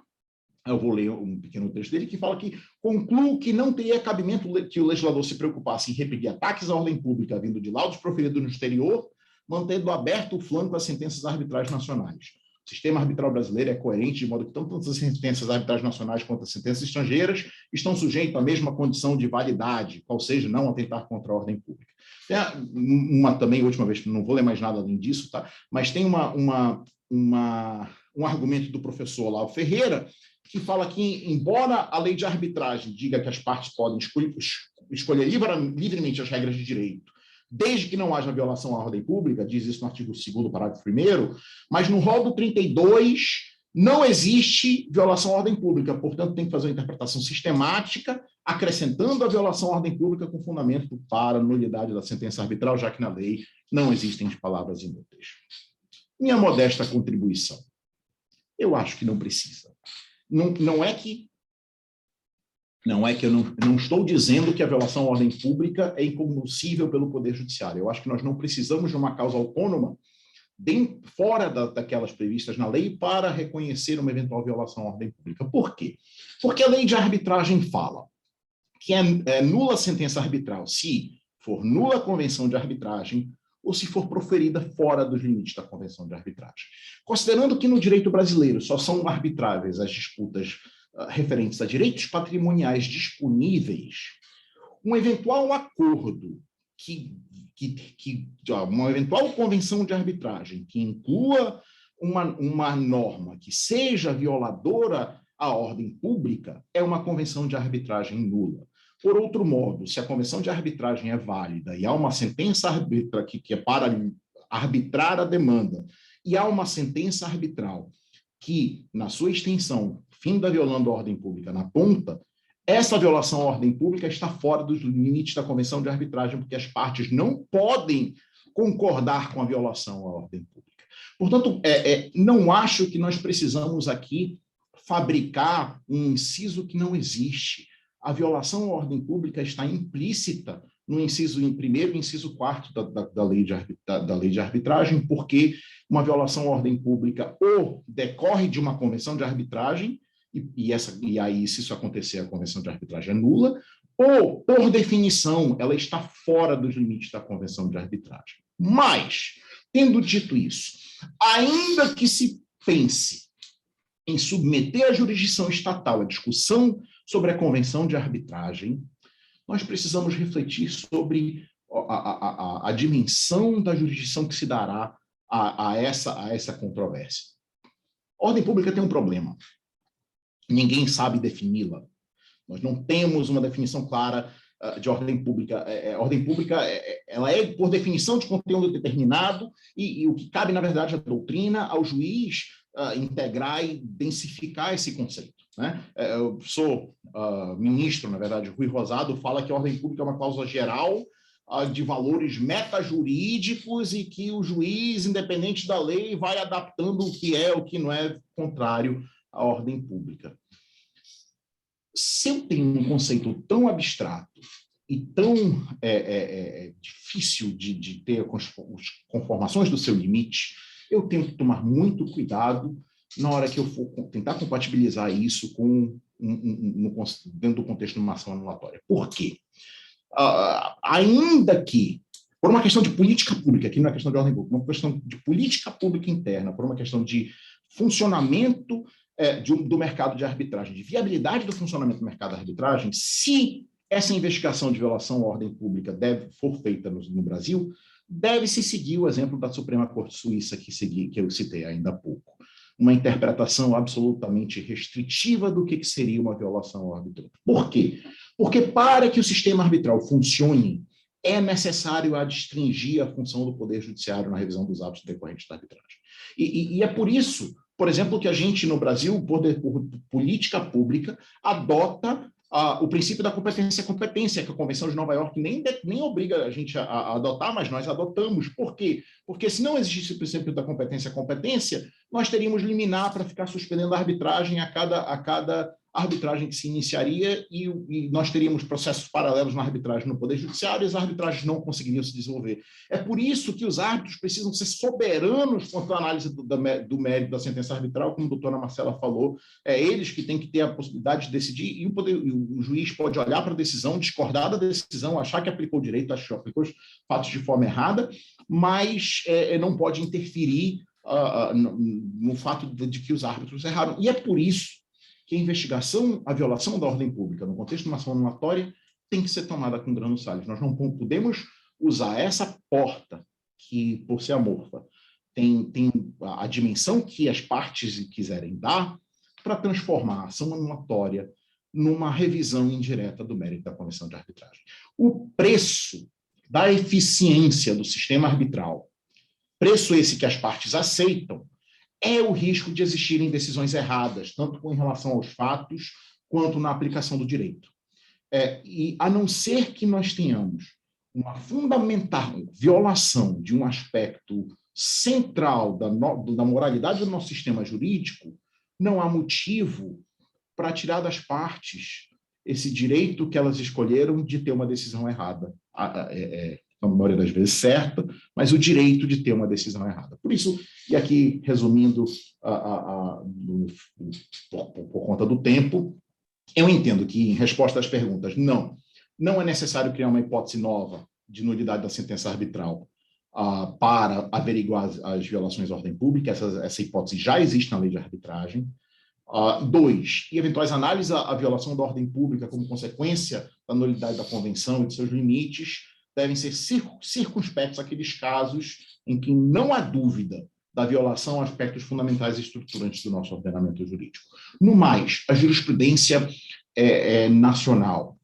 eu vou ler um pequeno texto dele, que fala que concluo que não teria cabimento que o legislador se preocupasse em repelir ataques à ordem pública vindo de laudos proferidos no exterior, mantendo aberto o flanco às sentenças arbitrais nacionais. O sistema arbitral brasileiro é coerente, de modo que tanto as sentenças arbitrais nacionais quanto as sentenças estrangeiras estão sujeitas à mesma condição de validade, qual seja, não atentar contra a ordem pública. Tem também, última vez, não vou ler mais nada além disso, tá? Mas tem um argumento do professor Lau Ferreira, que fala que, embora a lei de arbitragem diga que as partes podem escolher livremente as regras de direito, desde que não haja violação à ordem pública, diz isso no artigo 2º, parágrafo 1º, mas no rol do 32 não existe violação à ordem pública, portanto, tem que fazer uma interpretação sistemática, acrescentando a violação à ordem pública com fundamento para a nulidade da sentença arbitral, já que na lei não existem palavras inúteis. Minha modesta contribuição. Eu acho que não precisa. Não é que eu não estou dizendo que a violação à ordem pública é incognoscível pelo Poder Judiciário. Eu acho que nós não precisamos de uma causa autônoma fora daquelas previstas na lei para reconhecer uma eventual violação à ordem pública. Por quê? Porque a lei de arbitragem fala que é nula a sentença arbitral se for nula a convenção de arbitragem ou se for proferida fora dos limites da convenção de arbitragem. Considerando que no direito brasileiro só são arbitráveis as disputas referentes a direitos patrimoniais disponíveis, um eventual acordo uma eventual convenção de arbitragem que inclua uma norma que seja violadora à ordem pública é uma convenção de arbitragem nula. Por outro modo, se a convenção de arbitragem é válida e há uma sentença que é para arbitrar a demanda, e há uma sentença arbitral que, na sua extensão, finda violando a ordem pública na ponta, essa violação à ordem pública está fora dos limites da convenção de arbitragem, porque as partes não podem concordar com a violação à ordem pública. Portanto, não acho que nós precisamos aqui fabricar um inciso que não existe. A violação à ordem pública está implícita no inciso 1º e inciso 4º da lei de arbitragem, porque uma violação à ordem pública ou decorre de uma convenção de arbitragem, e aí, se isso acontecer, a convenção de arbitragem é nula, ou, por definição, ela está fora dos limites da convenção de arbitragem. Mas, tendo dito isso, ainda que se pense em submeter a jurisdição estatal à discussão sobre a convenção de arbitragem, nós precisamos refletir sobre a dimensão da jurisdição que se dará a essa controvérsia. A ordem pública tem um problema. Ninguém sabe defini-la. Nós não temos uma definição clara de ordem pública. Ordem pública ela é, por definição, de conteúdo determinado e o que cabe, na verdade, à doutrina, ao juiz integrar e densificar esse conceito. Né? Eu sou ministro, na verdade, Rui Rosado fala que a ordem pública é uma cláusula geral de valores metajurídicos e que o juiz, independente da lei, vai adaptando o que é, o que não é contrário à ordem pública. Se eu tenho um conceito tão abstrato e tão difícil de ter as conformações do seu limite, eu tenho que tomar muito cuidado na hora que eu for tentar compatibilizar isso dentro do contexto de uma ação anulatória. Por quê? Ainda que, por uma questão de política pública, aqui não é questão de ordem pública, uma questão de política pública interna, por uma questão de funcionamento do mercado de arbitragem, de viabilidade do funcionamento do mercado de arbitragem, se essa investigação de violação à ordem pública for feita no Brasil, deve-se seguir o exemplo da Suprema Corte Suíça que eu citei ainda há pouco. Uma interpretação absolutamente restritiva do que seria uma violação à arbitral. Por quê? Porque para que o sistema arbitral funcione, é necessário adstringir a função do Poder Judiciário na revisão dos atos decorrentes da arbitragem. E é por isso, por exemplo, que a gente, no Brasil, por política pública, adota o princípio da competência, que a Convenção de Nova York nem obriga a gente a adotar, mas nós adotamos. Por quê? Porque se não existisse o princípio da competência, nós teríamos liminar para ficar suspendendo a arbitragem a cada arbitragem que se iniciaria e nós teríamos processos paralelos na arbitragem no Poder Judiciário e as arbitragens não conseguiriam se desenvolver. É por isso que os árbitros precisam ser soberanos quanto à análise do mérito da sentença arbitral, como a doutora Marcela falou, eles que têm que ter a possibilidade de decidir e o juiz pode olhar para a decisão, discordar da decisão, achar que aplicou direito, achar que aplicou os fatos de forma errada, mas não pode interferir no fato de que os árbitros erraram. E é por isso que a investigação, a violação da ordem pública no contexto de uma ação anulatória tem que ser tomada com grano salles. Nós não podemos usar essa porta que, por ser amorfa, tem a dimensão que as partes quiserem dar para transformar a ação anulatória numa revisão indireta do mérito da convenção de arbitragem. O preço da eficiência do sistema arbitral, preço esse que as partes aceitam, é o risco de existirem decisões erradas, tanto com relação aos fatos, quanto na aplicação do direito. E a não ser que nós tenhamos uma fundamental violação de um aspecto central da moralidade do nosso sistema jurídico, não há motivo para tirar das partes esse direito que elas escolheram de ter uma decisão errada. Na maioria das vezes certa, mas o direito de ter uma decisão errada. Por isso, e aqui resumindo por conta do tempo, eu entendo que, em resposta às perguntas, não é necessário criar uma hipótese nova de nulidade da sentença arbitral para averiguar as violações à ordem pública, essa hipótese já existe na lei de arbitragem. 2, e eventuais análises à violação da ordem pública como consequência da nulidade da convenção e de seus limites devem ser circunspectos aqueles casos em que não há dúvida da violação a aspectos fundamentais e estruturantes do nosso ordenamento jurídico. No mais, a jurisprudência nacional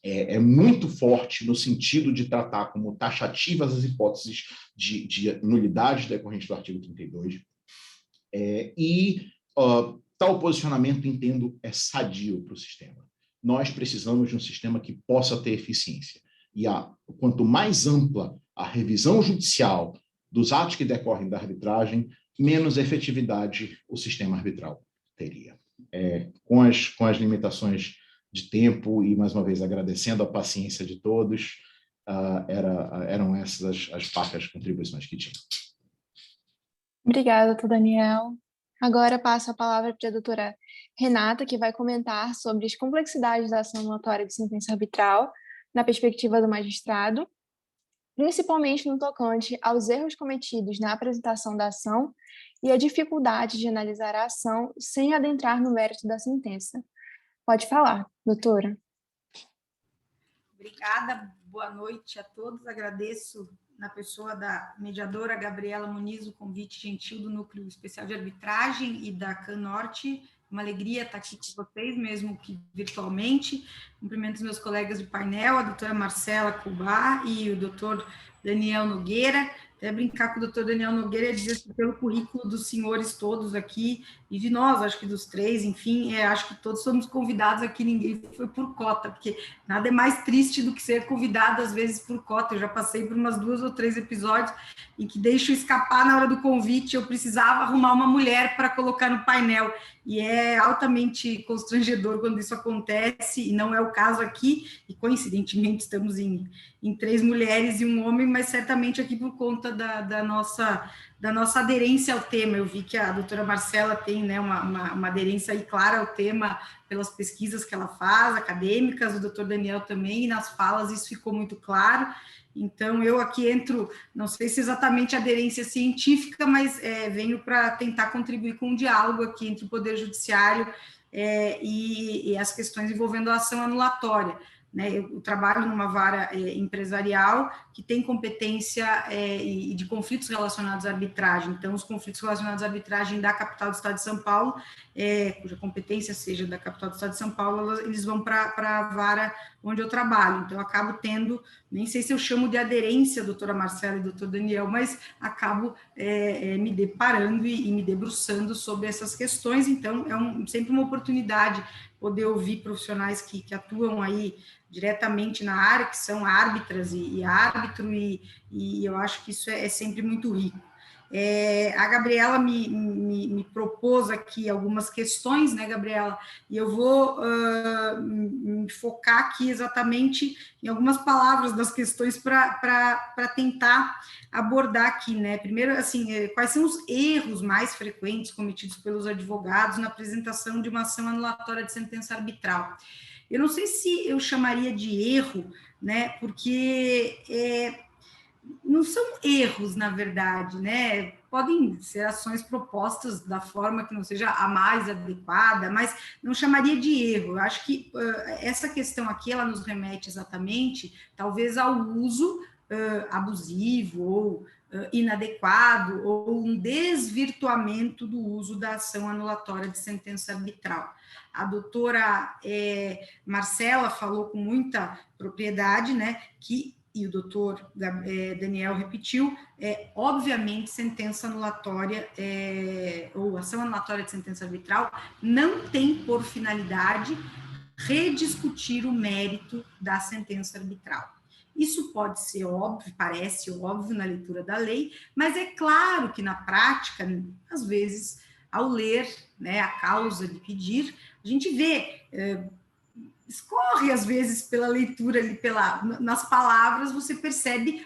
é muito forte no sentido de tratar como taxativas as hipóteses de nulidade decorrentes do artigo 32, tal posicionamento, entendo, é sadio para o sistema. Nós precisamos de um sistema que possa ter eficiência. E quanto mais ampla a revisão judicial dos atos que decorrem da arbitragem, menos efetividade o sistema arbitral teria. Com as limitações de tempo e, mais uma vez, agradecendo a paciência de todos, eram essas as parcas contribuições que tinha. Obrigada, doutor Daniel. Agora passo a palavra para a doutora Renata, que vai comentar sobre as complexidades da ação anulatória de sentença arbitral na perspectiva do magistrado, principalmente no tocante aos erros cometidos na apresentação da ação e a dificuldade de analisar a ação sem adentrar no mérito da sentença. Pode falar, doutora. Obrigada, boa noite a todos. Agradeço, na pessoa da mediadora Gabriela Muniz, o convite gentil do Núcleo Especial de Arbitragem e da CAN-Norte. Uma alegria estar aqui com vocês, mesmo que virtualmente. Cumprimento os meus colegas de painel, a doutora Marcela Cubá e o doutor Daniel Nogueira. Até brincar com o doutor Daniel Nogueira e dizer que pelo currículo dos senhores todos aqui, e de nós, acho que dos três, enfim, acho que todos somos convidados aqui, ninguém foi por cota, porque nada é mais triste do que ser convidado, às vezes, por cota. Eu já passei por umas 2 ou 3 episódios em que deixo escapar na hora do convite, eu precisava arrumar uma mulher para colocar no painel, e é altamente constrangedor quando isso acontece, e não é o caso aqui, e coincidentemente estamos em 3 mulheres e um homem, mas certamente aqui por conta da nossa aderência ao tema. Eu vi que a doutora Marcela tem, né, uma aderência aí clara ao tema pelas pesquisas que ela faz, acadêmicas, o doutor Daniel também, e nas falas isso ficou muito claro. Então, eu aqui entro, não sei se exatamente aderência científica, mas venho para tentar contribuir com um diálogo aqui entre o Poder Judiciário e as questões envolvendo a ação anulatória. Né, eu trabalho numa vara empresarial que tem competência de conflitos relacionados à arbitragem. Então, os conflitos relacionados à arbitragem da capital do Estado de São Paulo, cuja competência seja da capital do Estado de São Paulo, eles vão para a vara onde eu trabalho. Então, eu acabo tendo, nem sei se eu chamo de aderência, doutora Marcela e doutor Daniel, mas acabo me deparando e me debruçando sobre essas questões. Então, sempre uma oportunidade poder ouvir profissionais que atuam aí diretamente na área, que são árbitras e árbitro, e eu acho que isso é sempre muito rico. A Gabriela me propôs aqui algumas questões, né, Gabriela? E eu vou me focar aqui exatamente em algumas palavras das questões para tentar abordar aqui, né? Primeiro, assim, quais são os erros mais frequentes cometidos pelos advogados na apresentação de uma ação anulatória de sentença arbitral? Eu não sei se eu chamaria de erro, né? Porque não são erros, na verdade, né? Podem ser ações propostas da forma que não seja a mais adequada, mas não chamaria de erro. Eu acho que essa questão aqui, ela nos remete exatamente, talvez, ao uso abusivo ou inadequado, ou um desvirtuamento do uso da ação anulatória de sentença arbitral. A doutora Marcela falou com muita propriedade, né, e o doutor Daniel repetiu, obviamente, sentença anulatória ou ação anulatória de sentença arbitral não tem por finalidade rediscutir o mérito da sentença arbitral. Isso pode ser óbvio, parece óbvio na leitura da lei, mas é claro que na prática, às vezes, ao ler, né, a causa de pedir, a gente vê, escorre às vezes pela leitura, ali, nas palavras, você percebe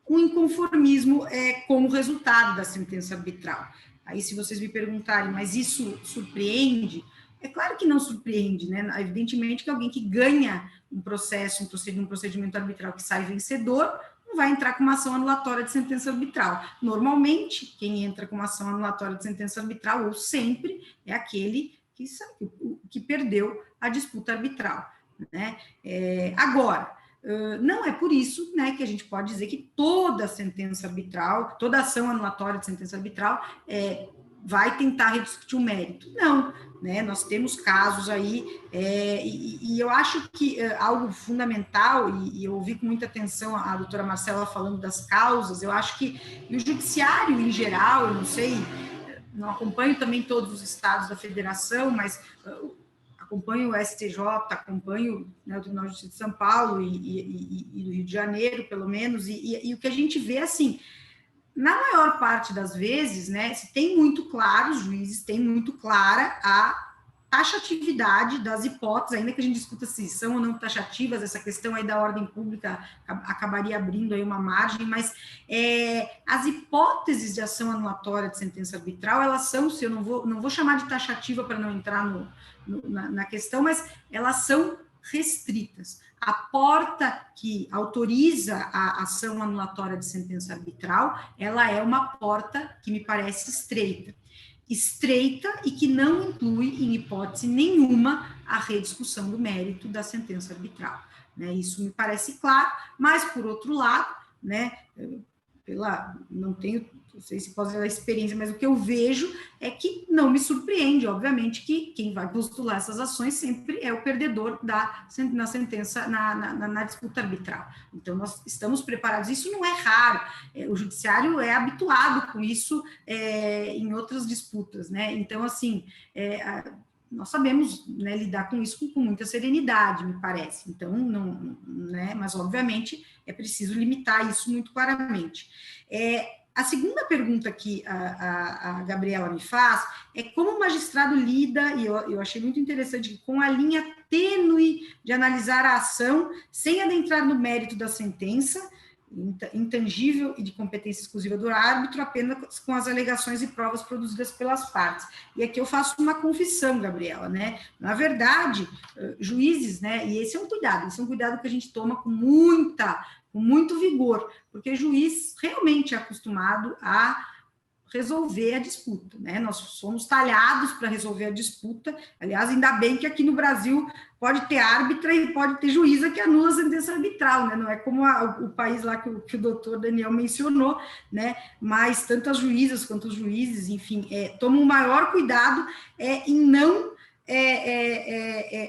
um inconformismo com o resultado da sentença arbitral. Aí, se vocês me perguntarem, mas isso surpreende? É claro que não surpreende, né? Evidentemente que alguém que ganha um procedimento arbitral que sai vencedor, não vai entrar com uma ação anulatória de sentença arbitral. Normalmente, quem entra com uma ação anulatória de sentença arbitral, ou sempre, é aquele que perdeu a disputa arbitral, né? Agora, não é por isso, né, que a gente pode dizer que toda sentença arbitral, toda ação anulatória de sentença arbitral vai tentar rediscutir o mérito. Não, né? Nós temos casos aí, e eu acho que algo fundamental, e eu ouvi com muita atenção a doutora Marcela falando das causas, eu acho que o judiciário em geral, eu não sei, não acompanho também todos os estados da federação, mas acompanho o STJ, acompanho, né, o Tribunal de Justiça de São Paulo e do Rio de Janeiro, pelo menos, e o que a gente vê, assim, na maior parte das vezes, né, se tem muito claro, os juízes têm muito clara a taxatividade das hipóteses, ainda que a gente discuta se são ou não taxativas, essa questão aí da ordem pública acabaria abrindo aí uma margem, mas as hipóteses de ação anulatória de sentença arbitral, elas são, se eu não vou chamar de taxativa para não entrar na questão, mas elas são restritas. A porta que autoriza a ação anulatória de sentença arbitral, ela é uma porta que me parece estreita. estreita e que não inclui, em hipótese nenhuma, a rediscussão do mérito da sentença arbitral. Né? Isso me parece claro, mas, por outro lado, né, não sei se posso falar experiência, mas o que eu vejo é que não me surpreende, obviamente, que quem vai postular essas ações sempre é o perdedor na sentença, na disputa arbitral. Então, nós estamos preparados. Isso não é raro. O judiciário é habituado com isso em outras disputas, né? Então, assim, nós sabemos, né, lidar com isso com muita serenidade, me parece. Então, né, mas, obviamente, é preciso limitar isso muito claramente. A segunda pergunta que a Gabriela me faz é como o magistrado lida, e eu achei muito interessante, com a linha tênue de analisar a ação sem adentrar no mérito da sentença, intangível e de competência exclusiva do árbitro, apenas com as alegações e provas produzidas pelas partes. E aqui eu faço uma confissão, Gabriela, né? Na verdade, juízes, né? E esse é um cuidado que a gente toma com muito vigor, porque juiz realmente é acostumado a resolver a disputa, né? Nós somos talhados para resolver a disputa. Aliás, ainda bem que aqui no Brasil pode ter árbitra e pode ter juíza que anula a sentença arbitral, né? Não é como o país lá que o doutor Daniel mencionou, né? Mas tanto as juízas quanto os juízes, enfim, tomam o maior cuidado em não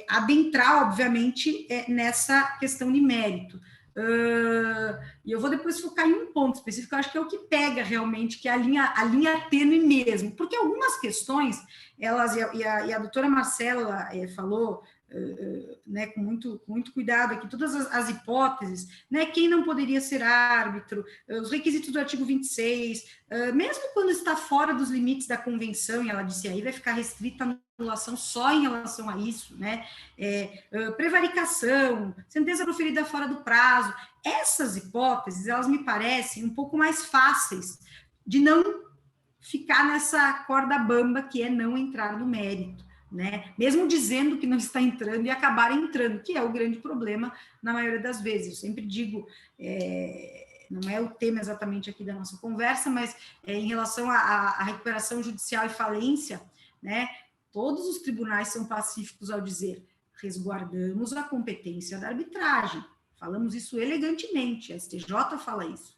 adentrar, obviamente, nessa questão de mérito. E eu vou depois focar em um ponto específico, eu acho que é o que pega realmente, que é a linha tênue mesmo, porque algumas questões, elas, e a doutora Marcela falou, né, com muito cuidado aqui, todas as hipóteses, né, quem não poderia ser árbitro, os requisitos do artigo 26, mesmo quando está fora dos limites da convenção, e ela disse aí, vai ficar restrita a anulação só em relação a isso, né, prevaricação, sentença proferida fora do prazo, essas hipóteses, elas me parecem um pouco mais fáceis de não ficar nessa corda bamba que é não entrar no mérito, né? Mesmo dizendo que não está entrando e acabar entrando, que é o grande problema na maioria das vezes. Eu sempre digo, não é o tema exatamente aqui da nossa conversa, mas em relação à recuperação judicial e falência, né? Todos os tribunais são pacíficos ao dizer resguardamos a competência da arbitragem. Falamos isso elegantemente, a STJ fala isso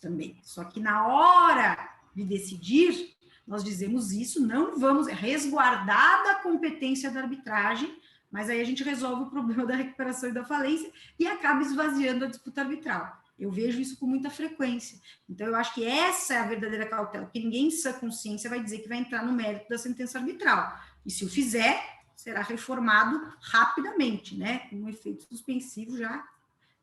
também. Só que na hora de decidir, nós dizemos isso, não vamos, resguardada a competência da arbitragem, mas aí a gente resolve o problema da recuperação e da falência e acaba esvaziando a disputa arbitral. Eu vejo isso com muita frequência. Então, eu acho que essa é a verdadeira cautela, porque ninguém em sã consciência vai dizer que vai entrar no mérito da sentença arbitral. E se o fizer, será reformado rapidamente, né? Com um efeito suspensivo já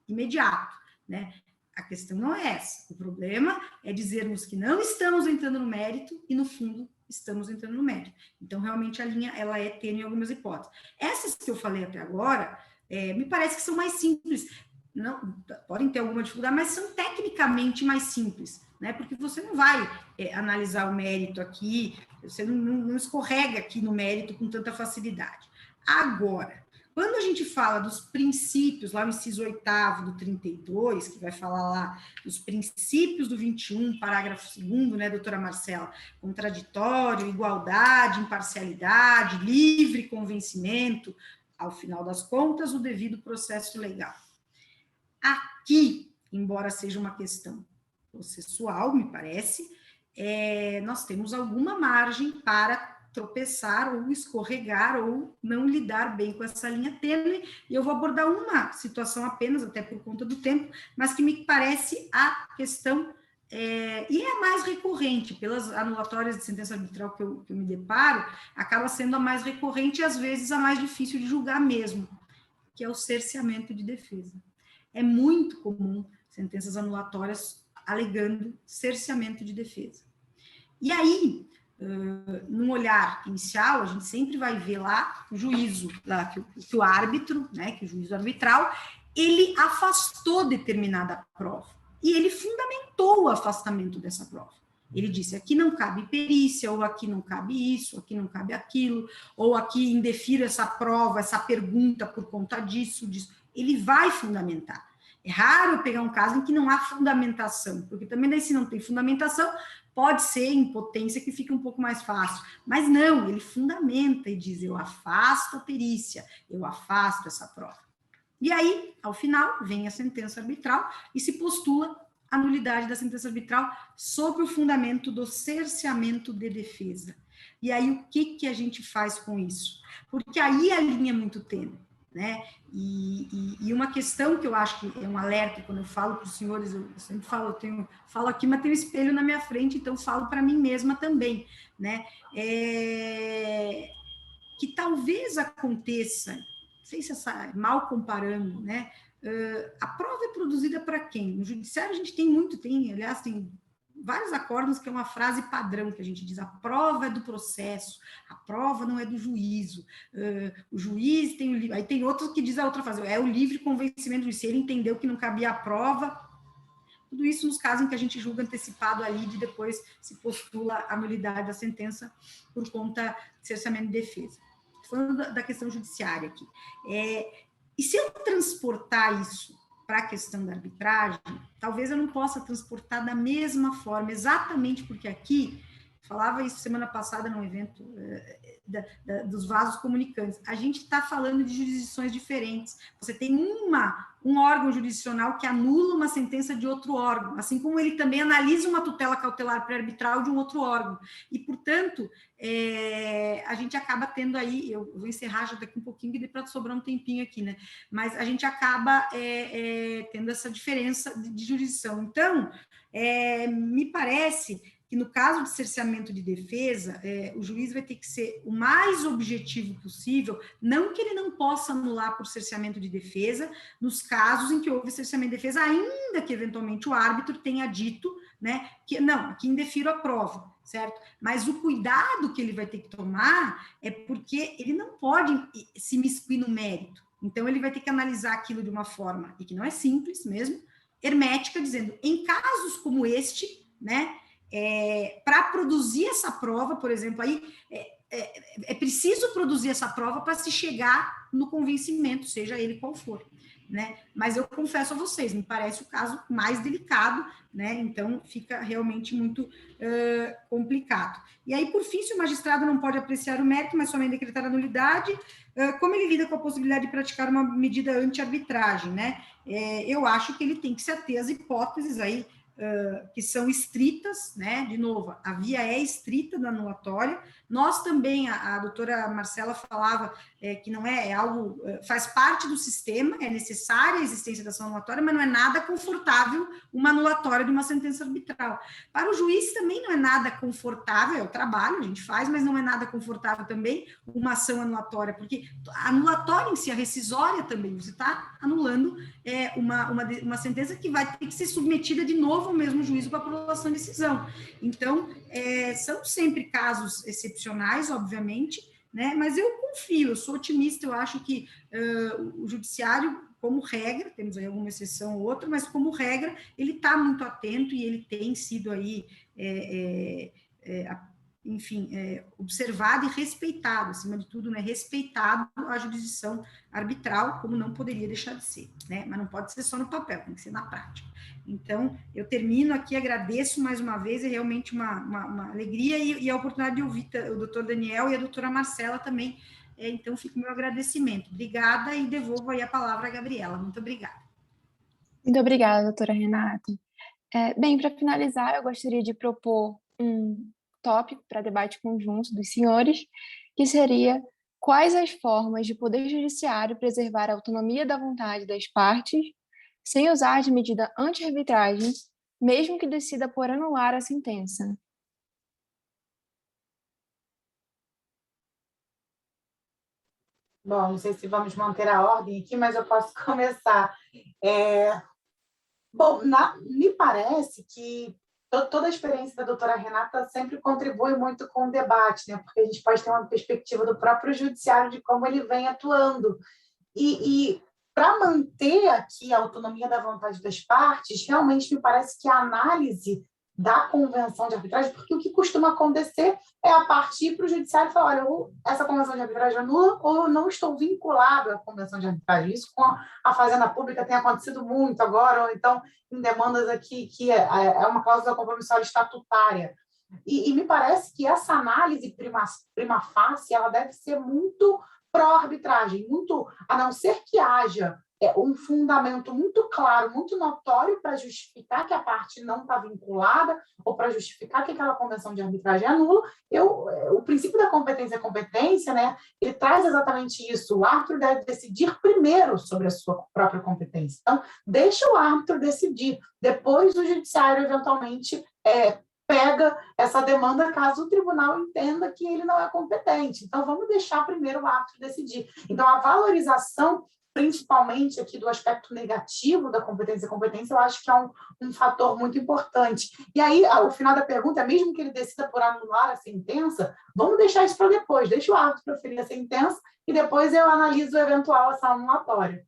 imediato, né? A questão não é essa. O problema é dizermos que não estamos entrando no mérito e, no fundo, estamos entrando no mérito. Então, realmente, a linha ela é tênue em algumas hipóteses. Essas que eu falei até agora, me parece que são mais simples. Não, podem ter alguma dificuldade, mas são tecnicamente mais simples, né? Porque você não vai analisar o mérito aqui, você não escorrega aqui no mérito com tanta facilidade. Agora, quando a gente fala dos princípios, lá no inciso 8º do 32, que vai falar lá dos princípios do 21, parágrafo 2º, né, doutora Marcela? Contraditório, igualdade, imparcialidade, livre convencimento, ao final das contas, o devido processo legal. Aqui, embora seja uma questão processual, me parece, nós temos alguma margem para tropeçar ou escorregar ou não lidar bem com essa linha tênue, e eu vou abordar uma situação apenas, até por conta do tempo, mas que me parece a questão, e é a mais recorrente, pelas anulatórias de sentença arbitral que eu me deparo, acaba sendo a mais recorrente e às vezes a mais difícil de julgar mesmo, que é o cerceamento de defesa. É muito comum sentenças anulatórias alegando cerceamento de defesa. E aí, num olhar inicial, a gente sempre vai ver lá o juízo, lá, que o árbitro, né, que o juízo arbitral, ele afastou determinada prova. E ele fundamentou o afastamento dessa prova. Ele disse, aqui não cabe perícia, ou aqui não cabe isso, aqui não cabe aquilo, ou aqui indefiro essa prova, essa pergunta por conta disso, disso. Ele vai fundamentar. É raro eu pegar um caso em que não há fundamentação, porque também daí se não tem fundamentação, pode ser impotência que fica um pouco mais fácil. Mas não, ele fundamenta e diz, eu afasto a perícia, eu afasto essa prova. E aí, ao final, vem a sentença arbitral e se postula a nulidade da sentença arbitral sobre o fundamento do cerceamento de defesa. E aí, o que a gente faz com isso? Porque aí a linha é muito tênue, né? E uma questão que eu acho que é um alerta, quando eu falo para os senhores, eu sempre falo, falo aqui, mas tem um espelho na minha frente, então falo para mim mesma também, né? Que talvez aconteça, não sei se mal comparando, né? A prova é produzida para quem? No judiciário a gente aliás, tem vários acórdãos que é uma frase padrão que a gente diz, a prova é do processo, a prova não é do juízo, o juiz tem o livre, aí tem outro que diz a outra frase, é o livre convencimento do juiz, se ele entendeu que não cabia a prova, tudo isso nos casos em que a gente julga antecipado ali e depois se postula a nulidade da sentença por conta de cerceamento de defesa. Falando da questão judiciária aqui. E se eu transportar isso para a questão da arbitragem, talvez eu não possa transportar da mesma forma, exatamente porque aqui, falava isso semana passada num evento dos vasos comunicantes, a gente está falando de jurisdições diferentes. Você tem um órgão jurisdicional que anula uma sentença de outro órgão, assim como ele também analisa uma tutela cautelar pré-arbitral de um outro órgão. E, portanto, a gente acaba tendo aí, eu vou encerrar já daqui um pouquinho, que para sobrar um tempinho aqui, né? Mas a gente acaba tendo essa diferença de jurisdição. Então, me parece que no caso de cerceamento de defesa, o juiz vai ter que ser o mais objetivo possível, não que ele não possa anular por cerceamento de defesa, nos casos em que houve cerceamento de defesa, ainda que eventualmente o árbitro tenha dito, né, que não, aqui indefiro a prova, certo? Mas o cuidado que ele vai ter que tomar é porque ele não pode se miscuir no mérito. Então, ele vai ter que analisar aquilo de uma forma, e que não é simples mesmo, hermética, dizendo, em casos como este, né, para produzir essa prova, por exemplo, aí é preciso produzir essa prova para se chegar no convencimento, seja ele qual for, né? Mas eu confesso a vocês, me parece o caso mais delicado, né? Então fica realmente muito complicado. E aí, por fim, se o magistrado não pode apreciar o mérito, mas somente decretar a nulidade, como ele lida com a possibilidade de praticar uma medida anti-arbitragem, né? Eu acho que ele tem que se ater às hipóteses aí que são estritas, né? De novo, a via é estrita da anulatória. Nós também, a doutora Marcela falava que não é algo, faz parte do sistema, é necessária a existência da ação anulatória, mas não é nada confortável uma anulatória de uma sentença arbitral. Para o juiz também não é nada confortável, é o trabalho, a gente faz, mas não é nada confortável também uma ação anulatória, porque a anulatória em si, a rescisória também, você está anulando uma sentença que vai ter que ser submetida de novo ao mesmo juízo para aprovação de decisão. Então, são sempre casos excepcionais, obviamente, né? Mas eu confio, eu sou otimista, eu acho que o judiciário, como regra, temos aí alguma exceção ou outra, mas como regra, ele está muito atento e ele tem sido aí, enfim, observado e respeitado, acima de tudo, né, respeitado a jurisdição arbitral, como não poderia deixar de ser, né? Mas não pode ser só no papel, tem que ser na prática. Então, eu termino aqui, agradeço mais uma vez, é realmente uma alegria e a oportunidade de ouvir o doutor Daniel e a doutora Marcela também, então fica o meu agradecimento. Obrigada e devolvo aí a palavra à Gabriela. Muito obrigada. Muito obrigada, doutora Renata. Bem, para finalizar, eu gostaria de propor um tópico para debate conjunto dos senhores, que seria quais as formas de poder judiciário preservar a autonomia da vontade das partes sem usar de medida anti-arbitragem, mesmo que decida por anular a sentença. Bom, não sei se vamos manter a ordem aqui, mas eu posso começar. Bom, me parece que toda a experiência da doutora Renata sempre contribui muito com o debate, né? Porque a gente pode ter uma perspectiva do próprio judiciário de como ele vem atuando. E para manter aqui a autonomia da vontade das partes, realmente me parece que a análise da convenção de arbitragem, porque o que costuma acontecer é a partir para o judiciário e falar, olha, essa convenção de arbitragem é nula ou eu não estou vinculado à convenção de arbitragem. Isso com a Fazenda Pública tem acontecido muito agora, ou então em demandas aqui que é uma cláusula compromissória estatutária. E me parece que essa análise prima facie ela deve ser muito pró-arbitragem, muito, a não ser que haja um fundamento muito claro, muito notório para justificar que a parte não está vinculada ou para justificar que aquela convenção de arbitragem é nula. O princípio da competência é competência, né? Ele traz exatamente isso. O árbitro deve decidir primeiro sobre a sua própria competência. Então, deixa o árbitro decidir. Depois, o judiciário, eventualmente, pega essa demanda caso o tribunal entenda que ele não é competente. Então, vamos deixar primeiro o árbitro decidir. Então, a valorização, principalmente aqui do aspecto negativo da competência, eu acho que é um fator muito importante. E aí, o final da pergunta é, mesmo que ele decida por anular a sentença, vamos deixar isso para depois, deixa o árbitro proferir a sentença e depois eu analiso o eventual ação anulatória.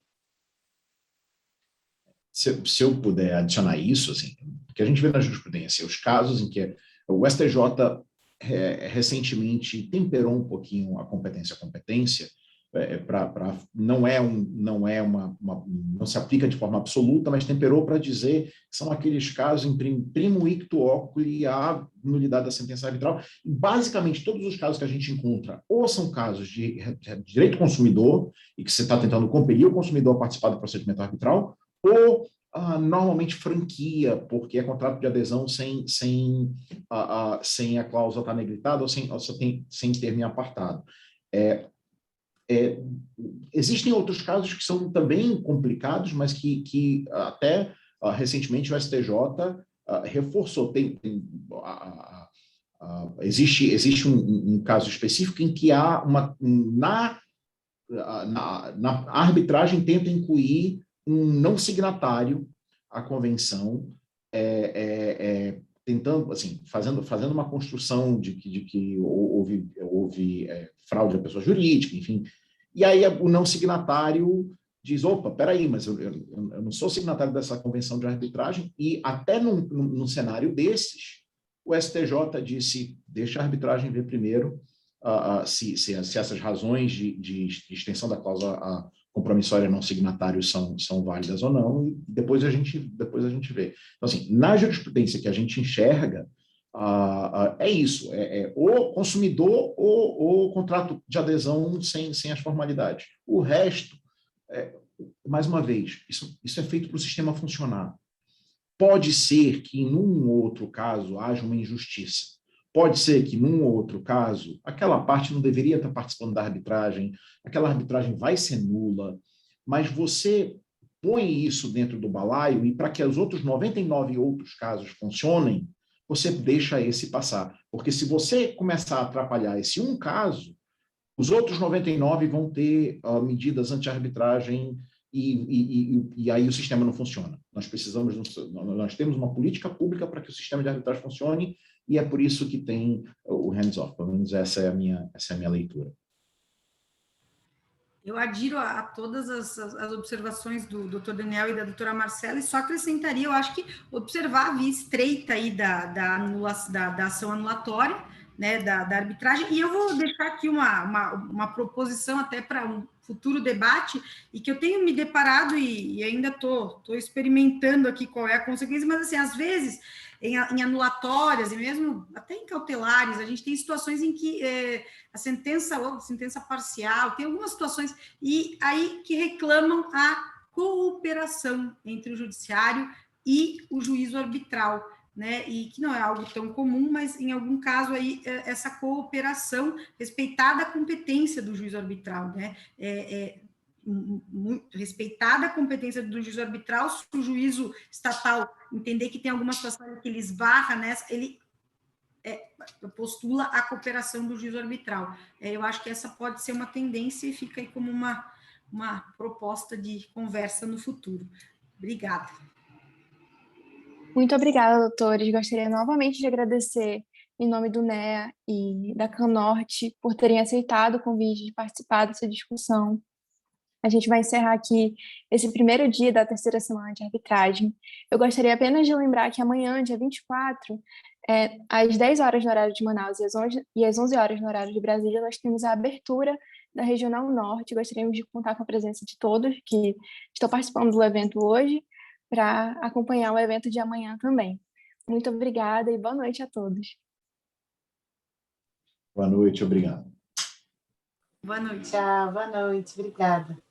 Se eu puder adicionar isso, assim, que a gente vê na jurisprudência, os casos em que o STJ recentemente temperou um pouquinho a competência, não se aplica de forma absoluta, mas temperou para dizer que são aqueles casos em primo ictu oculi a nulidade da sentença arbitral. E basicamente todos os casos que a gente encontra ou são casos de direito consumidor e que você está tentando compelir o consumidor a participar do procedimento arbitral, ou normalmente franquia, porque é contrato de adesão sem a cláusula estar negritada ou sem termo em apartado. Existem outros casos que são também complicados, mas que até recentemente o STJ reforçou. Existe um caso específico em que há na arbitragem tenta incluir um não signatário à convenção, tentando, assim, fazendo uma construção de que houve fraude à pessoa jurídica, enfim. E aí o não signatário diz, opa, peraí, mas eu não sou signatário dessa convenção de arbitragem, e até num cenário desses, o STJ disse, deixa a arbitragem ver primeiro se essas razões de extensão da cláusula compromissória não signatário são válidas ou não, e depois a gente vê. Então, assim, na jurisprudência que a gente enxerga, é isso, ou consumidor ou contrato de adesão sem as formalidades. O resto, mais uma vez, isso é feito para o sistema funcionar. Pode ser que, num outro caso, haja uma injustiça. Pode ser que, num outro caso, aquela parte não deveria estar participando da arbitragem, aquela arbitragem vai ser nula, mas você põe isso dentro do balaio e para que os outros 99 outros casos funcionem, você deixa esse passar. Porque se você começar a atrapalhar esse um caso, os outros 99 vão ter medidas anti-arbitragem e aí o sistema não funciona. Nós temos uma política pública para que o sistema de arbitragem funcione e é por isso que tem o hands-off. Pelo menos essa é a minha leitura. Eu adiro a todas as observações do Dr. Daniel e da doutora Marcela, e só acrescentaria, eu acho que observar a via estreita aí da ação anulatória, né, da arbitragem, e eu vou deixar aqui uma proposição até para um futuro debate, e que eu tenho me deparado e ainda estou experimentando aqui qual é a consequência, mas assim, às vezes, em anulatórias e mesmo até em cautelares, a gente tem situações em que a sentença parcial, tem algumas situações, e aí que reclamam a cooperação entre o judiciário e o juízo arbitral, né, e que não é algo tão comum, mas em algum caso aí essa cooperação, respeitada a competência do juízo arbitral, né, respeitada a competência do juízo arbitral, se o juízo estatal entender que tem alguma situação que ele esbarra nessa, ele postula a cooperação do juízo arbitral. Eu acho que essa pode ser uma tendência e fica aí como uma proposta de conversa no futuro. Obrigada. Muito obrigada, doutores. Gostaria novamente de agradecer em nome do NEA e da CANorte por terem aceitado o convite de participar dessa discussão. A gente vai encerrar aqui esse primeiro dia da terceira semana de arbitragem. Eu gostaria apenas de lembrar que amanhã, dia 24, às 10 horas no horário de Manaus e às 11 horas no horário de Brasília, nós temos a abertura da Regional Norte. Gostaríamos de contar com a presença de todos que estão participando do evento hoje, para acompanhar o evento de amanhã também. Muito obrigada e boa noite a todos. Boa noite, obrigado. Boa noite. Tchau, boa noite, obrigada.